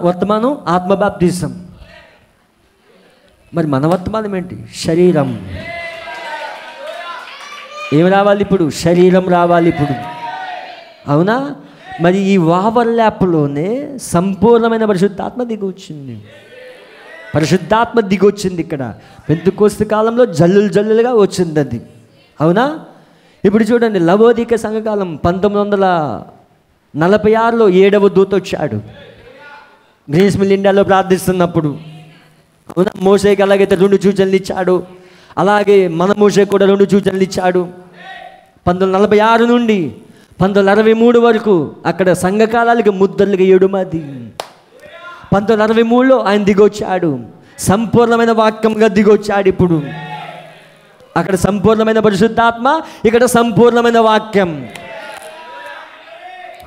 వర్తమానం ఆత్మ బాప్తిజం. మరి మన వర్తమానం ఏంటి? శరీరం. ఏమి రావాలి ఇప్పుడు? శరీరం రావాలి ఇప్పుడు. అవునా? మరి ఈ ఓవర్ ల్యాప్లోనే సంపూర్ణమైన పరిశుద్ధాత్మ దిగొచ్చింది. పరిశుద్ధాత్మ దిగొచ్చింది ఇక్కడ పెంతెకోస్తు కాలంలో జల్లులుగా వచ్చింది అది. అవునా? ఇప్పుడు చూడండి, లవోదిక సంఘకాలం 1946లో 7వ దూత వచ్చాడు. గ్రీస్ మిల్ ఇండియాలో ప్రార్థిస్తున్నప్పుడు, అవునా, మోషేకి అలాగైతే 2 సూచనలు ఇచ్చాడు, అలాగే మన మోషే కూడా 2 సూచనలు ఇచ్చాడు. 1946 నుండి 1963 వరకు అక్కడ సంఘకాలాలకి ముద్దలుగా 7 మంది. 1963లో ఆయన దిగొచ్చాడు, సంపూర్ణమైన వాక్యంగా దిగొచ్చాడు. ఇప్పుడు అక్కడ సంపూర్ణమైన పరిశుద్ధాత్మ, ఇక్కడ సంపూర్ణమైన వాక్యం.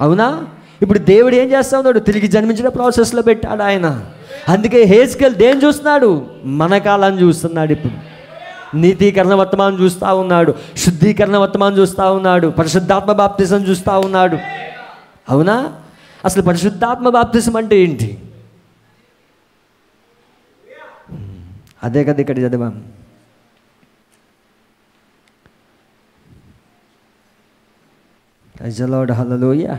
అవునా? ఇప్పుడు దేవుడు ఏం చేస్తా ఉన్నాడు? తిరిగి జన్మించిన ప్రాసెస్లో పెట్టాడు ఆయన. అందుకే హెజ్కేల్ దేని చూస్తున్నాడు? మన కాలాన్ని చూస్తున్నాడు. ఇప్పుడు నీతీకరణ వర్తమానం చూస్తూ ఉన్నాడు, శుద్ధీకరణ వర్తమానం చూస్తూ ఉన్నాడు, పరిశుద్ధాత్మ బాప్తిసం చూస్తూ ఉన్నాడు. అవునా? అసలు పరిశుద్ధాత్మ బాప్తిసం అంటే ఏంటి? అదే కదా ఇక్కడ చదివాం. ప్రైజ్ ది లార్డ్, హల్లెలూయా.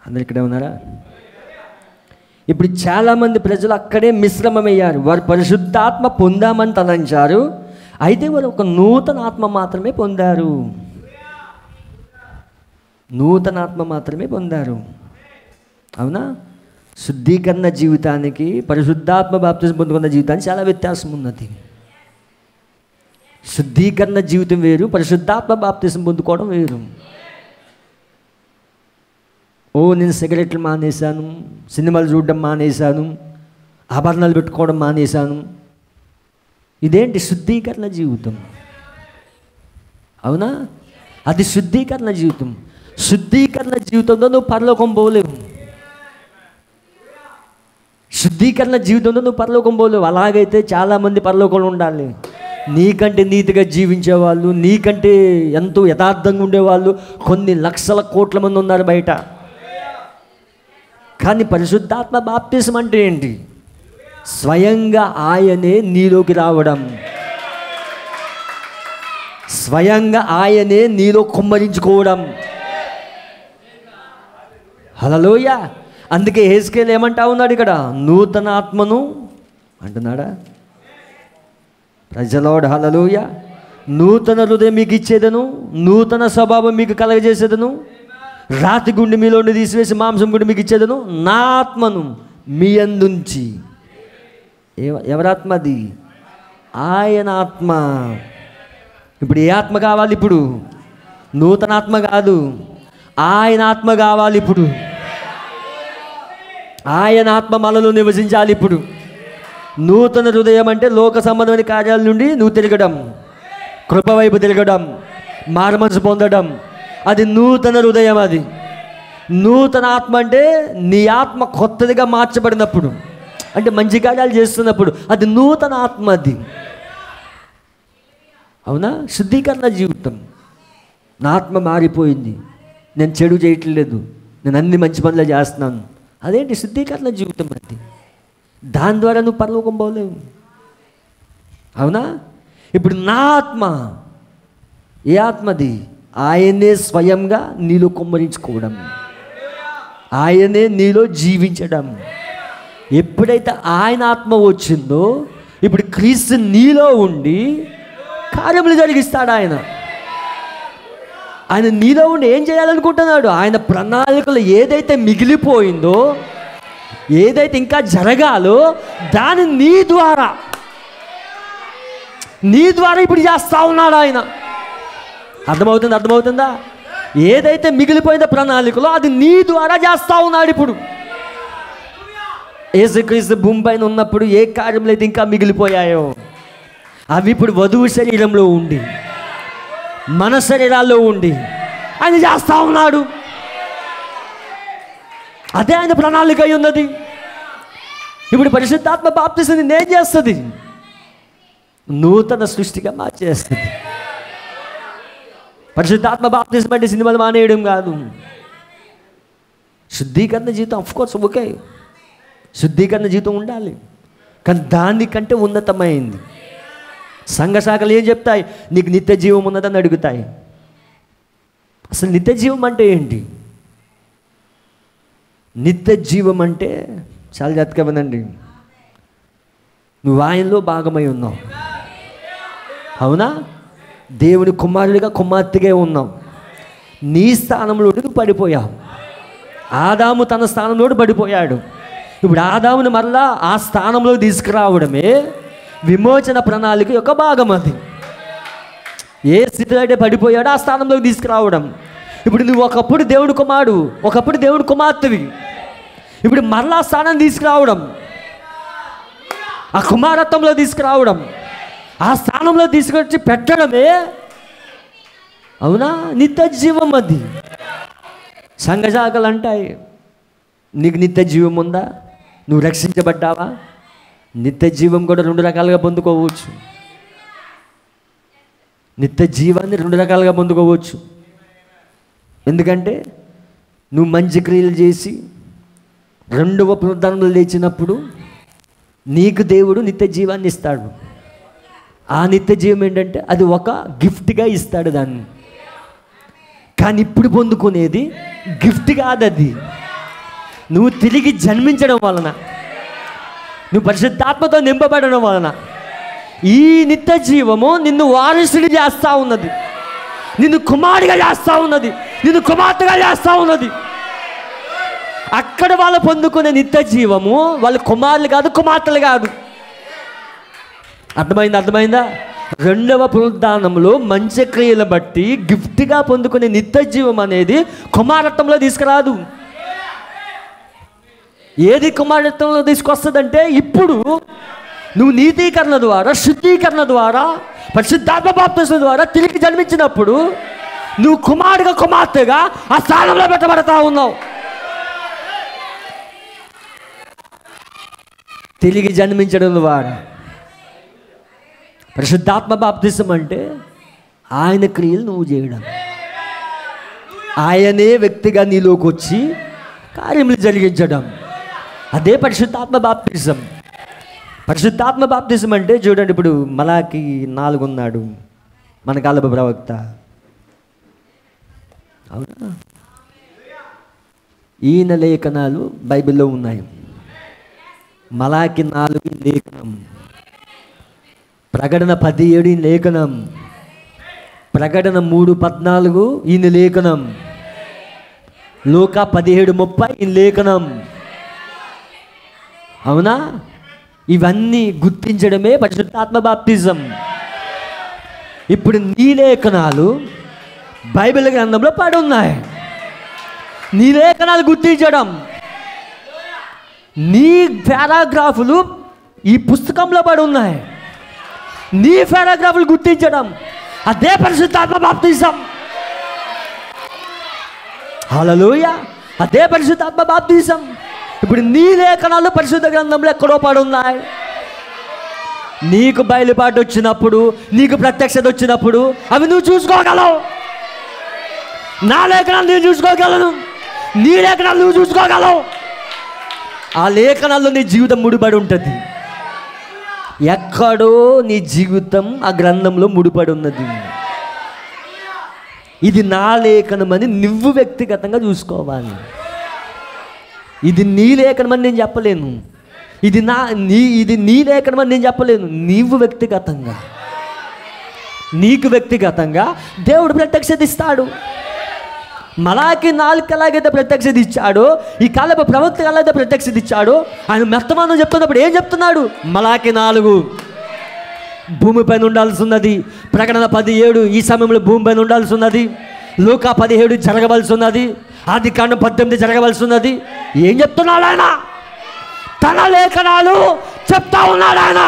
అందరు ఇక్కడే ఉన్నారా? ఇప్పుడు చాలామంది ప్రజలు అక్కడే మిశ్రమమయ్యారు. వారు పరిశుద్ధాత్మ పొందామని తలంచారు, అయితే వారు ఒక నూతన ఆత్మ మాత్రమే పొందారు. నూతన ఆత్మ మాత్రమే పొందారు. అవునా? శుద్ధీకరణ జీవితానికి పరిశుద్ధాత్మ బాప్తిసం పొందుకున్న జీవితానికి చాలా వ్యత్యాసం ఉన్నది. శుద్ధీకరణ జీవితం వేరు, పరిశుద్ధాత్మ బాప్తిసం పొందుకోవడం వేరు. నేను సిగరెట్లు మానేశాను, సినిమాలు చూడడం మానేశాను, ఆభరణాలు పెట్టుకోవడం మానేశాను. ఇదేంటి? శుద్ధీకరణ జీవితం. అవునా? అది శుద్ధీకరణ జీవితం. శుద్ధీకరణ జీవితంలో నువ్వు పరలోకం పోలేవు. శుద్ధీకరణ జీవితంలో నువ్వు పరలోకం పోలేవు. అలాగైతే చాలామంది పరలోకంలో ఉండాలి. నీకంటే నీతిగా జీవించేవాళ్ళు, నీకంటే ఎంతో యథార్థంగా ఉండేవాళ్ళు కొన్ని లక్షల కోట్ల మంది ఉన్నారు బయట. కానీ పరిశుద్ధాత్మ బాప్తిసం అంటే ఏంటి? స్వయంగా ఆయనే నీలోకి రావడం, స్వయంగా ఆయనే నీలో కుమ్మరించుకోవడం. హల్లెలూయా. అందుకే హెజ్కేల్ ఏమంటా ఉన్నాడు ఇక్కడ? నూతన ఆత్మను అంటున్నాడా? ప్రైజ్ ది లార్డ్, హల్లెలూయా. నూతన హృదయం మీకు ఇచ్చేదను, నూతన స్వభావం మీకు కలగజేసేదను, రాతి గుండె మీలోని తీసివేసి మాంసం గుండె మీకు ఇచ్చేదను, నా ఆత్మను మీ అందుంచి. ఎవరాత్మ అది? ఆయన ఆత్మ. ఇప్పుడు ఏ ఆత్మ కావాలి? ఇప్పుడు నూతన ఆత్మ కాదు, ఆయన ఆత్మ కావాలి. ఇప్పుడు ఆయన ఆత్మ మనలో నివసించాలి. ఇప్పుడు నూతన హృదయం అంటే లోక సంబంధమైన కార్యాల నుండి నువ్వు తిరగడం, కృప వైపు తిరగడం, మారుమనసు పొందడం, అది నూతన హృదయం. అది నూతన ఆత్మ అంటే నీ ఆత్మ కొత్తదిగా మార్చబడినప్పుడు, అంటే మంచి కార్యాలు చేస్తున్నప్పుడు, అది నూతన ఆత్మ. అది అవునా? శుద్ధీకరణ జీవితం. నా ఆత్మ మారిపోయింది, నేను చెడు చేయట్లేదు, నేను అన్ని మంచి పనులు చేస్తున్నాను. అదేంటి? శుద్ధీకరణ జీవితం. అది దాని ద్వారా నువ్వు పరలోకం పోలేవు. అవునా? ఇప్పుడు నా ఆత్మ, ఏ ఆత్మది? ఆయనే స్వయంగా నీలో కుమ్మరించుకోవడం, ఆయనే నీలో జీవించడం. ఎప్పుడైతే ఆయన ఆత్మ వచ్చిందో, ఇప్పుడు క్రీస్తు నీలో ఉండి కార్యములు జరిగిస్తాడు. ఆయన నీలో ఉండి ఏం చేయాలనుకుంటున్నాడు? ఆయన ప్రణాళికలు ఏదైతే మిగిలిపోయిందో, ఏదైతే ఇంకా జరగాలో, దాన్ని నీ ద్వారా ఇప్పుడు చేస్తా ఉన్నాడు ఆయన. అర్థమవుతుందా? ఏదైతే మిగిలిపోయిందో ప్రణాళికలో, అది నీ ద్వారా చేస్తా ఉన్నాడు. ఇప్పుడు యేసుక్రీస్తు భూమి పైన ఉన్నప్పుడు ఏ కార్యములు అయితే ఇంకా మిగిలిపోయాయో, అవి ఇప్పుడు వధువు శరీరంలో ఉండి, మన శరీరాల్లో ఉండి ఆయన చేస్తా ఉన్నాడు. అదే ఆయన ప్రణాళిక అయి ఉన్నది. ఇప్పుడు పరిశుద్ధాత్మ బాప్తిసం ఏం చేస్తుంది? నూతన సృష్టిగా మార్చేస్తుంది. పరిశుద్ధాత్మ బాప్తిసం అంటే సినిమాలు మానేయడం కాదు. శుద్ధీకరణ జీవితం అఫ్కోర్స్ ఓకే, శుద్ధీకరణ జీవితం ఉండాలి, కానీ దానికంటే ఉన్నతమైంది. సంఘ శాఖలు ఏం చెప్తాయి? నీకు నిత్య జీవం ఉన్నదని అడుగుతాయి. అసలు నిత్య జీవం అంటే ఏంటి? నిత్య జీవం అంటే చాలా జాగ్రత్తగా వినండి. నువ్వు ఆయనలో భాగమై ఉన్నావు. అవునా? దేవుని కుమారుడిగా కుమార్తెగా ఉన్నావు. నీ స్థానంలో నువ్వు పడిపోయావు. ఆదాము తన స్థానంలో పడిపోయాడు. ఇప్పుడు ఆదాముని మరలా ఆ స్థానంలో తీసుకురావడమే విమోచన ప్రణాళిక యొక్క భాగం. అది ఏ స్థితిలో అయితే పడిపోయాడో ఆ స్థానంలోకి తీసుకురావడం. ఇప్పుడు నువ్వు ఒకప్పుడు దేవుడు కుమారుడు, ఒకప్పుడు దేవుడు కుమార్తెవి. ఇప్పుడు మరలా స్థానం తీసుకురావడం, ఆ కుమారత్వంలో తీసుకురావడం, ఆ స్థానంలో తీసుకొచ్చి పెట్టడమే అవునా నిత్య జీవం. అది సంఘశాఖలు అంటాయి, నీకు నిత్య జీవం ఉందా? నువ్వు రక్షించబడ్డావా? నిత్య జీవం కూడా రెండు రకాలుగా పొందుకోవచ్చు. నిత్య జీవాన్ని రెండు రకాలుగా పొందుకోవచ్చు. ఎందుకంటే నువ్వు మంచి క్రియలు చేసి రెండవ పునరుద్ధరణలో లేచినప్పుడు నీకు దేవుడు నిత్య జీవాన్ని ఇస్తాడు. ఆ నిత్య జీవం ఏంటంటే అది ఒక గిఫ్ట్గా ఇస్తాడు దాన్ని. కానీ ఇప్పుడు పొందుకునేది గిఫ్ట్ కాదు. అది నువ్వు తిరిగి జన్మించడం వలన, నువ్వు పరిశుద్ధాత్మతో నింపబడడం వలన ఈ నిత్య జీవము నిన్ను వారసుని చేస్తూ ఉన్నది, నిన్ను కుమారుడిగా చేస్తూ ఉన్నది, నిన్ను కుమార్తెగా చేస్తూ ఉన్నది. అక్కడ వాళ్ళు పొందుకునే నిత్య జీవము వాళ్ళు కుమారులు కాదు, కుమార్తెలు కాదు. అర్థమైందా? రెండవ పునరుద్ధానంలో మంచి క్రియలు బట్టి గిఫ్ట్గా పొందుకునే నిత్య జీవం అనేది కుమారత్వంలో తీసుకురాదు. ఏది కుమారత్వంలో తీసుకొస్తుందంటే ఇప్పుడు నువ్వు నీతీకరణ ద్వారా, శుద్ధీకరణ ద్వారా, పరిశుద్ధాత్మ బాప్తిస్మం ద్వారా తిరిగి జన్మించినప్పుడు నువ్వు కుమారుడిగా కుమార్తెగా ఆ స్థానంలో పెట్టబడతా ఉన్నావు. తిరిగి జన్మించడం ద్వారా పరిశుద్ధాత్మ బాప్తిస్మం అంటే ఆయన క్రియలు నువ్వు చేయడం, ఆయనే వ్యక్తిగా నీలోకి వచ్చి కార్యములు జరిగించడం, అదే పరిశుద్ధాత్మ బాప్తిస్మం. పరిశుద్ధాత్మ బాప్తిస్మం అంటే చూడండి, ఇప్పుడు మలాకి 4 ఉన్నాడు మన కాలపు ప్రవక్త. అవునా? ఈయన లేఖనాలు బైబిల్లో ఉన్నాయి. మలాకి 4 లేఖనం, ప్రకటన 17 లేఖనం, ప్రకటన 3:14 ఈయన లేఖనం, లూకా 17:30 ఈయన లేఖనం. అవునా? ఇవన్నీ గుర్తించడమే పరిశుద్ధాత్మ బాప్తిజం. ఇప్పుడు నీ లేఖనాలు బైబిల్ గ్రంథంలో పడి ఉన్నాయి. నీ లేఖనాలు గుర్తించడం, నీ పారాగ్రాఫులు ఈ పుస్తకంలో పడి ఉన్నాయి. నీ పారాగ్రాఫులు గుర్తించడం అదే పరిశుద్ధాత్మ బాప్తిజం. హల్లెలూయా! అదే పరిశుద్ధాత్మ బాప్తిజం. ఇప్పుడు నీ లేఖనాలు పరిశుద్ధ గ్రంథంలో ఎక్కడో పడి ఉన్నాయి. నీకు బయలుపాటు వచ్చినప్పుడు, నీకు ప్రత్యక్షత వచ్చినప్పుడు అవి నువ్వు చూసుకోగలవు. నా లేఖనాలు నేను చూసుకోగలను, నీ లేఖనాలు నువ్వు చూసుకోగలవు. ఆ లేఖనాల్లో నీ జీవితం ముడిపడి ఉంటుంది. ఎక్కడో నీ జీవితం ఆ గ్రంథంలో ముడిపడి ఉన్నది. ఇది నా లేఖనమని నువ్వు వ్యక్తిగతంగా చూసుకోవాలి. ఇది నీ లేఖనమని నేను చెప్పలేను, ఇది నీ లేఖనమని నేను చెప్పలేను. నీవు వ్యక్తిగతంగా, నీకు వ్యక్తిగతంగా దేవుడు ప్రత్యక్షత ఇస్తాడు. మలాకి 4 ఎలాగైతే ప్రత్యక్షత ఇచ్చాడో, ఈ కాలపు ప్రవక్త ఎలాగైతే ప్రత్యక్షత ఇచ్చాడో, ఆయన వర్తమానం చెప్తున్నప్పుడు ఏం చెప్తున్నాడు? మలాకి 4 భూమిపైన ఉండాల్సి ఉన్నది. ప్రకటన 17 ఈ సమయంలో భూమిపైన ఉండాల్సి ఉన్నది. లూకా 17 జరగవలసి ఉన్నది. ఆదికాండం 18 జరగవలసి ఉన్నది. ఏం చెప్తున్నాడు ఆయన? తన లేఖనాలు చెప్తా ఉన్నాడు ఆయన.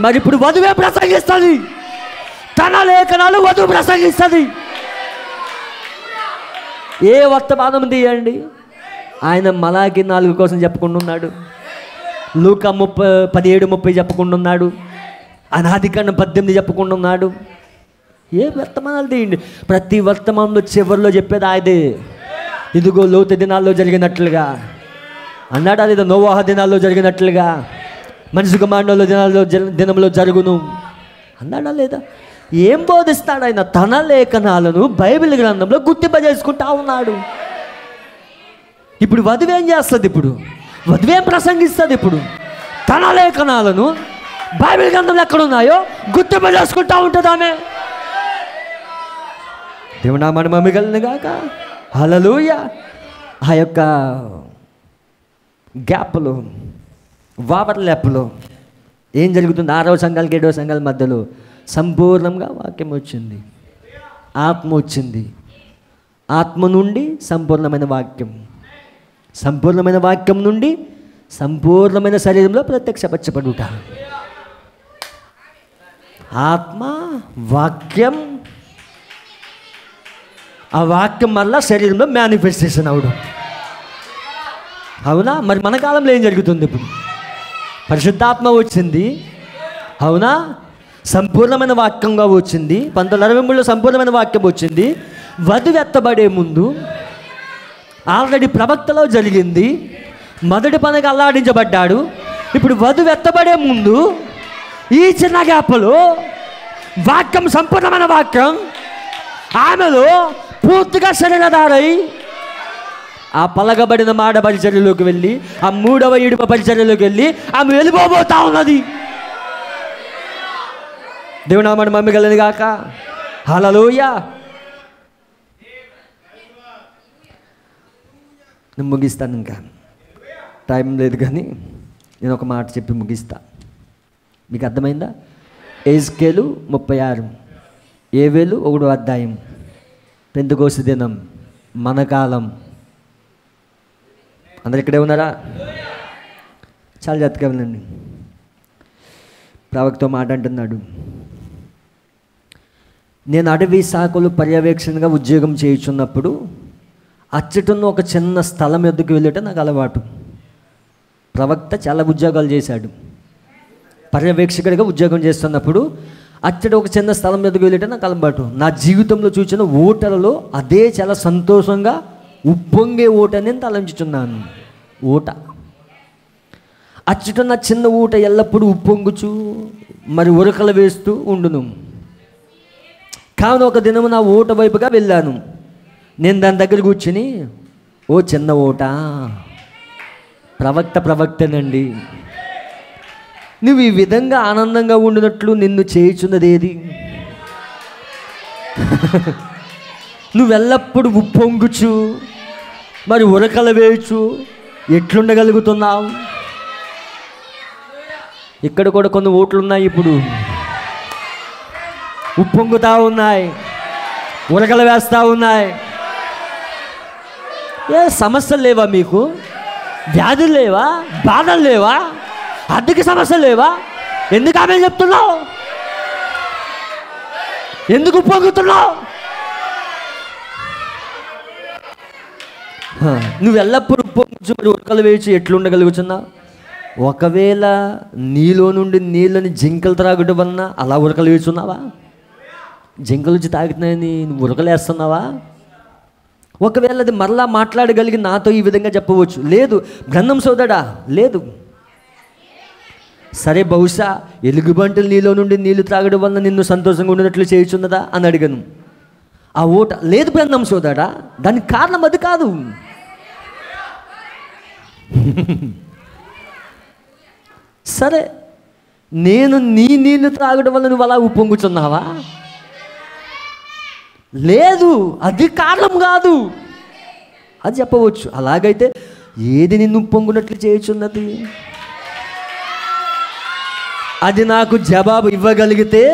మరి ఇప్పుడు వధువే ప్రసంగిస్తుంది, తన లేఖనాలు వధువు ప్రసంగిస్తుంది. ఏ వర్తమానం తీయండి, ఆయన మలాకి 4 కోసం చెప్పుకుంటున్నాడు. లూకా 17:30 చెప్పుకుంటున్నాడు. ఆయన ఆదికాండం 18 చెప్పుకుంటున్నాడు. ఏ వర్తమానాలు తీయండి, ప్రతి వర్తమానంలో చివరిలో చెప్పేది ఆయదే. ఇదిగో లోతు దినాల్లో జరిగినట్లుగా అన్నాడా లేదా? నోవాహ దినాల్లో జరిగినట్లుగా మనిషి కుమారుల దినంలో జరుగును అన్నాడా లేదా? ఏం బోధిస్తాడు ఆయన? తన లేఖనాలను బైబిల్ గ్రంథంలో గుర్తింపజేసుకుంటా ఉన్నాడు. ఇప్పుడు వధువు ఏం చేస్తుంది? ఇప్పుడు వధువేం ప్రసంగిస్తుంది? ఇప్పుడు తన లేఖనాలను బైబిల్ గ్రంథంలో ఎక్కడున్నాయో గుర్తింపు చేసుకుంటా ఉంటుంది ఆమె. దేవుడా మన మమ్మీ కలిగిన గాక. హల్లెలూయా. ఆ యొక్క గ్యాప్లో, ఓవర్లాప్లో ఏం జరుగుతుంది? 6వ సంఘాలకి 7వ సంఘాల మధ్యలో సంపూర్ణంగా వాక్యం వచ్చింది, ఆత్మ వచ్చింది. ఆత్మ నుండి సంపూర్ణమైన వాక్యం, సంపూర్ణమైన వాక్యం నుండి సంపూర్ణమైన శరీరంలో ప్రత్యక్షపరచబడుట. ఆత్మ, వాక్యం, ఆ వాక్యం వల్ల శరీరంలో మేనిఫెస్టేషన్ అవడం. అవునా? మరి మన కాలంలో ఏం జరుగుతుంది? ఇప్పుడు పరిశుద్ధాత్మ వచ్చింది. అవునా? సంపూర్ణమైన వాక్యంగా వచ్చింది. 1963లో సంపూర్ణమైన వాక్యం వచ్చింది. వధువు ఎత్తబడే ముందు ఆల్రెడీ ప్రవక్తలో జరిగింది. మొదటి పనికి అల్లాడించబడ్డాడు. ఇప్పుడు వధువు ఎత్తబడే ముందు ఈ చిన్న గ్యాప్లో వాక్యం, సంపూర్ణమైన వాక్యం ఆమెలో పూర్తిగా శరీరధారై ఆ పలగబడిన మాడ పరిచర్యలోకి వెళ్ళి, ఆ 3వ ఇడుప పరిచర్యలోకి వెళ్ళి ఆమె వెళ్ళిపోబోతా ఉన్నది. దేవుడు నామమున మహిమ కలుగును గాక. హల్లెలూయా. నేను ముగిస్తాను, ఇంకా టైం లేదు కానీ నేను ఒక మాట చెప్పి ముగిస్తా. మీకు అర్థమైందా? ఎజ్కేలు 36, యోవేలు 1వ అధ్యాయం, పెంతెకోస్తు దినం, మన కాలం. అందరు ఇక్కడే ఉన్నారా? చాలా జాగ్రత్తగా వినండి. ప్రవక్త మాట అంటున్నాడు, నేను అడవి శాఖలు పర్యవేక్షణగా ఉద్యోగం చేయుచున్నప్పుడు అచ్చటున్న ఒక చిన్న స్థలం ఎద్దుకు వెళ్ళటం నాకు అలవాటు. ప్రవక్త చాలా ఉద్యోగాలు చేశాడు. పర్యవేక్షకుడిగా ఉద్యోగం చేస్తున్నప్పుడు అచ్చట ఒక చిన్న స్థలం ఎద్దుకు వెళ్ళటం నాకు అలవాటు. నా జీవితంలో చూసిన ఓటలలో అదే చాలా సంతోషంగా ఉప్పొంగే ఊట నేను తలంచుచున్నాను. ఊట అచ్చుటున్న చిన్న ఊట ఎల్లప్పుడూ ఉప్పొంగుచు మరి ఉరకలు వేస్తూ ఉండును. కావున ఒక దినము నా ఊట వైపుగా వెళ్ళాను. నేను దాని దగ్గర కూర్చుని, ఓ చిన్న ఊట, ప్రవక్తనండి, నువ్వు ఈ విధంగా ఆనందంగా ఉండినట్లు నిన్ను చేయుచున్నది ఏది? నువ్వెల్లప్పుడు ఉప్పొంగుచు మరి ఉరకలు వేయచ్చు ఎట్లుండగలుగుతున్నావు? ఇక్కడ కూడా కొన్ని ఓట్లు ఉన్నాయి, ఇప్పుడు ఉప్పొంగుతా ఉన్నాయి, ఉరకలు వేస్తూ ఉన్నాయి. ఏ సమస్యలు లేవా మీకు? వ్యాధులు లేవా? బాధలు లేవా? ఆర్థిక సమస్యలు లేవా? ఎందుకు ఆమె చెప్తున్నావు? ఎందుకు ఉప్పొంగుతున్నావు? నువ్వు ఎల్లప్పుడూ ఉప్పొంగుచు మరి ఉరకలు వేయచ్చు ఎట్లుండగలుగుతున్నావు? ఒకవేళ నీలో నుండి నీళ్ళని జింకలు త్రాగడం వలన అలా ఉరకలు వేస్తున్నావా? జింకలు వచ్చి తాగుతున్నాయని నువ్వు ఉరకలు వేస్తున్నావా? ఒకవేళ అది మరలా మాట్లాడగలిగి నాతో ఈ విధంగా చెప్పవచ్చు, లేదు గ్రంథం సోదడా, లేదు, సరే బహుశా ఎలుగుబంటులు నీలో నుండి నీళ్లు త్రాగడం వలన నిన్ను సంతోషంగా ఉండినట్లు చేయుచున్నదా అని అడిగాను. ఆ ఓట, లేదు గ్రంథం సోదడా, దానికి కారణం అది కాదు. సరే, నేను నీ నీళ్లు త్రాగడం వల్ల నువ్వు అలా ఉప్పొంగుచున్నావా? లేదు, అది కారణం కాదు అది చెప్పవచ్చు. అలాగైతే ఏది నిన్ను ఉప్పొంగునట్లు చేయుచున్నది? అది నాకు జవాబు ఇవ్వగలిగితే,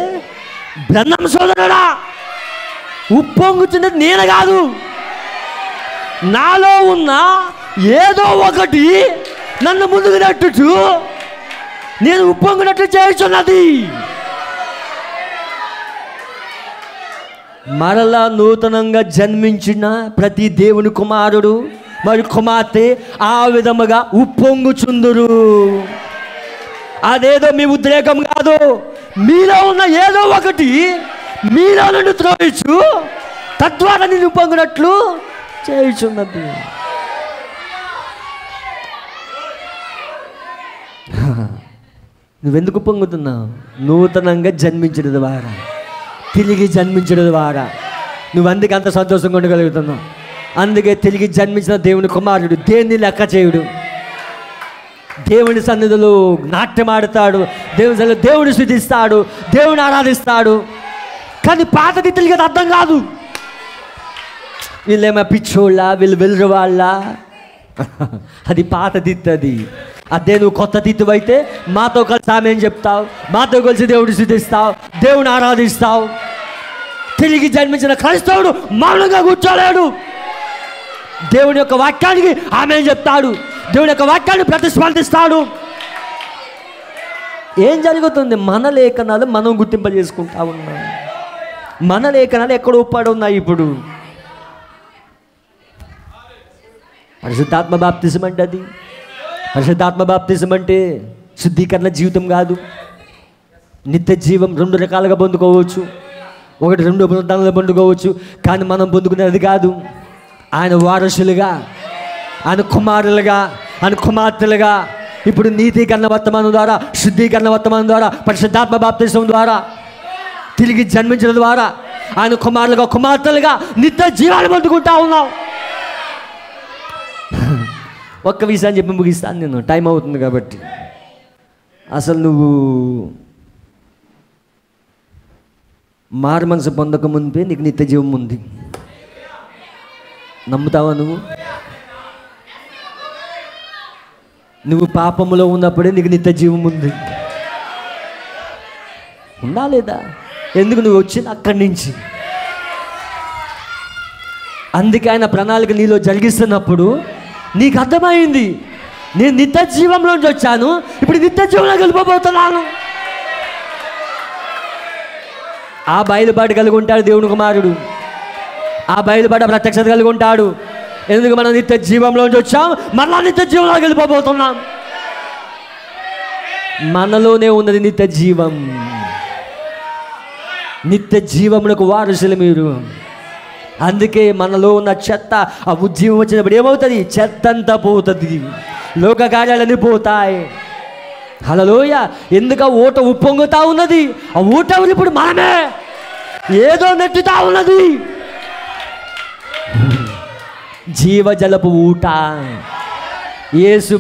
బ్రహ్మం సోదరుడా, ఉప్పొంగుచున్నది నేను కాదు, నాలో ఉన్న ఏదో ఒకటి నన్ను ముందుకు నెట్టుచు నేను ఉప్పొంగునట్లు చేయుచున్నది. మరలా నూతనంగా జన్మించిన ప్రతి దేవుని కుమారుడు మరి కుమార్తె ఆ విధముగా ఉప్పొంగుచుందురు. అదేదో మీ ఉద్రేకం కాదు, మీలో ఉన్న ఏదో ఒకటి మీలో నుండి త్రోయించు తద్వారా నేను ఉప్పొంగునట్లు చేయుచున్నది. నువ్వెందుకు పొంగుతున్నావు? నూతనంగా జన్మించడం ద్వారా, తిరిగి జన్మించడం ద్వారా నువ్వు అందుకు అంత సంతోషంగా ఉండగలుగుతున్నావు. అందుకే తిరిగి జన్మించిన దేవుని కుమారుడు దేన్ని లెక్క చేయుడు. దేవుని సన్నిధిలో నాట్యమాడుతాడు, దేవుని సన్నిధిలో దేవుని స్తుతిస్తాడు, దేవుని ఆరాధిస్తాడు. కానీ పాత తిత్తులకి అది అర్థం కాదు. వీళ్ళేమో పిచ్చోళ్ళ, వీళ్ళు వెలురు వాళ్ళ, అది పాత తిత్తు. అదే నువ్వు కొత్త తిత్తు అయితే మాతో కలిసి ఆమేన్ చెప్తావు, మాతో కలిసి దేవుని స్తుతిస్తావు, దేవుని ఆరాధిస్తావు. తిరిగి జన్మించిన క్రైస్తవుడు మౌనంగా కూర్చోలేడు. దేవుని యొక్క వాక్యానికి ఆమేన్ చెప్తాడు, దేవుని యొక్క వాక్యాన్ని ప్రతిస్పందిస్తాడు. ఏం జరుగుతుంది? మన లేఖనాలు మనం గుర్తింపజేసుకుంటా ఉన్నాం. మన లేఖనాలు ఎక్కడ ఒప్పాడు ఉన్నాయి. ఇప్పుడు పరిశుద్ధాత్మ బాప్తిసం అంటే అది. పరిశుద్ధాత్మ బాప్తిసం అంటే శుద్ధీకరణ జీవితం కాదు, నిత్య జీవం. 2 రకాలుగా పొందుకోవచ్చు. ఒకటి 2 పునరుద్ధానాలు పొందుకోవచ్చు. కానీ మనం పొందుకునేది అది కాదు. ఆయన వారసులుగా, ఆయన కుమారులుగా, ఆయన కుమార్తెలుగా ఇప్పుడు నీతీకరణ వర్తమానం ద్వారా, శుద్ధీకరణ వర్తమానం ద్వారా, పరిశుద్ధాత్మ బాప్తిసం ద్వారా, తిరిగి జన్మించడం ద్వారా ఆయన కుమారులుగా, కుమార్తెలుగా నిత్య జీవాన్ని పొందుకుంటా ఉన్నాం. ఒక్క విషయాన్ని చెప్పి ముగిస్తాను నేను, టైం అవుతుంది కాబట్టి. అసలు నువ్వు మారు మనసు పొందక ముందే నీకు నిత్య జీవం ఉంది. నమ్ముతావా? నువ్వు పాపములో ఉన్నప్పుడే నీకు నిత్య జీవం ఉంది. ఉందా లేదా? ఎందుకు? నువ్వు వచ్చింది అక్కడి నుంచి. అందుకే ఆయన ప్రణాళిక నీలో జరిగిస్తున్నప్పుడు నీకు అర్థమైంది, నేను నిత్య జీవంలోంచి వచ్చాను, ఇప్పుడు నిత్య జీవంలో వెళ్ళిపోతున్నాను. ఆ బయలుపాటు కలిగి ఉంటాడు దేవుని కుమారుడు. ఆ బయలుపాటు ప్రత్యక్షత కలిగి ఉంటాడు. ఎందుకు? మనం నిత్య జీవంలోంచి వచ్చాం, మళ్ళా నిత్య జీవంలోకి వెళ్ళిపోతున్నాం. మనలోనే ఉన్నది నిత్య జీవం. నిత్య జీవమునకు వారసులు మీరు. అందుకే మనలో ఉన్న చెత్త, ఆ ఉజ్జీవం వచ్చినప్పుడు ఏమవుతుంది? చెత్త అంతా పోతుంది, లోక కార్యాలన్నీ పోతాయి. హల్లెలూయా. ఎందుకు? ఆ ఊట ఉప్పొంగుతా ఉన్నది. ఆ ఊట ఇప్పుడు మనమే, ఏదో నెట్టుతా ఉన్నది. జీవజలపు ఊట. యేసు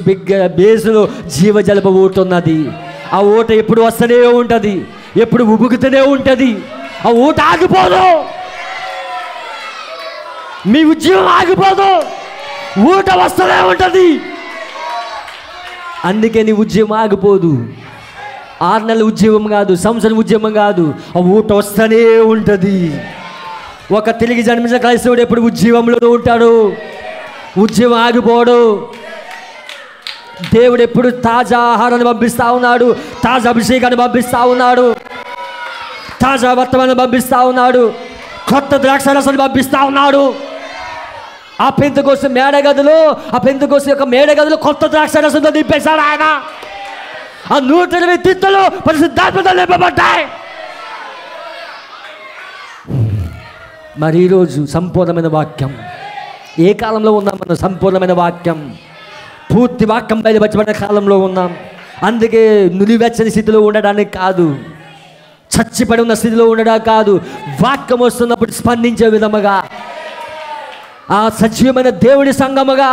బేసులో జీవజలపు ఊట ఉన్నది. ఆ ఊట ఎప్పుడు వస్తూనే ఉంటుంది, ఎప్పుడు ఉబుకుతూనే ఉంటుంది. ఆ ఊట ఆగిపోదు, మీ ఉద్యమం ఆగిపోదు, ఊట వస్తూనే ఉంటుంది. అందుకే నీ ఉద్యమం ఆగిపోదు. 6 నెలల ఉద్యమం కాదు, సంవత్సరం ఉద్యమం కాదు, ఆ ఊట వస్తూనే ఉంటుంది. ఒక తిరిగి జన్మించిన క్రైస్తవుడు ఎప్పుడు ఉద్యమంలో ఉంటాడు, ఉద్యమం ఆగిపోడు. దేవుడు ఎప్పుడు తాజా ఆహారాన్ని పంపిస్తూ ఉన్నాడు, తాజా అభిషేకాన్ని పంపిస్తూ ఉన్నాడు, తాజా వర్తమానాన్ని పంపిస్తూ ఉన్నాడు, కొత్త ద్రాక్షారసాన్ని పంపిస్తూ ఉన్నాడు. ఆ పెంతెకోస్తు మేడగదిలో, ఆ పెంతెకోస్తు యొక్క మేడగదిలో కొత్త ద్రాక్షారసంతో నింపేశాడు ఆయన. ఆ 120 తిత్తులు పరిశుద్ధాత్మతో నింపబడ్డాయి. మరి ఈరోజు సంపూర్ణమైన వాక్యం. ఏ కాలంలో ఉన్నాం మనం? సంపూర్ణమైన వాక్యం, పూర్తి వాక్యం బయలుపరచబడిన కాలంలో ఉన్నాం. అందుకే నులివెచ్చని స్థితిలో ఉండడానికి కాదు, చచ్చిపడి ఉన్న స్థితిలో ఉండడం కాదు, వాక్యం వస్తున్నప్పుడు స్పందించే విధముగా, ఆ సజీవమైన దేవుడి సంగముగా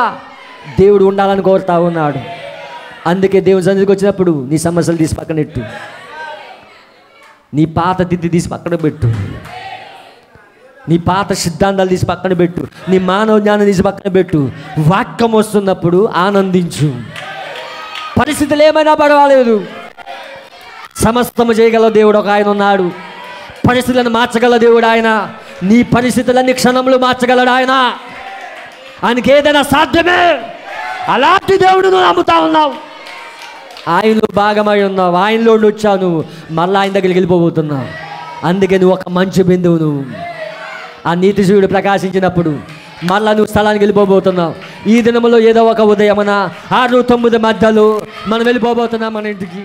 దేవుడు ఉండాలని కోరుతా ఉన్నాడు. అందుకే దేవుని సన్నిధికి వచ్చినప్పుడు నీ సమస్యలు తీసి పక్కన పెట్టు, నీ పాత తిత్తి తీసి పక్కన పెట్టు, నీ పాత సిద్ధాంతాలు తీసి పక్కన పెట్టు, నీ మానవ జ్ఞానం తీసి పక్కన పెట్టు. వాక్యం వస్తున్నప్పుడు ఆనందించు. పరిస్థితులు ఏమైనా పర్వాలేదు, సమస్తము చేయగల దేవుడు ఒక ఆయన ఉన్నాడు. పరిస్థితులను మార్చగల దేవుడు ఆయన. నీ పరిస్థితులన్నీ క్షణంలో మార్చగలడు ఆయన. ఆయనకి ఏదైనా సాధ్యమే. అలాంటి దేవుడు నువ్వు నమ్ముతా ఉన్నావు, ఆయనలో భాగమై ఉన్నావు, ఆయనలో వచ్చావు నువ్వు, మళ్ళీ ఆయన దగ్గరికి వెళ్ళిపోబోతున్నావు. అందుకే నువ్వు ఒక మంచి బిందువు. నువ్వు ఆ నీతి సూర్యుడు ప్రకాశించినప్పుడు మళ్ళా నువ్వు స్థలానికి వెళ్ళిపోబోతున్నావు. ఈ దినములో ఏదో ఒక ఉదయమున 6-9 మధ్యలో మనం వెళ్ళిపోబోతున్నాం మన ఇంటికి.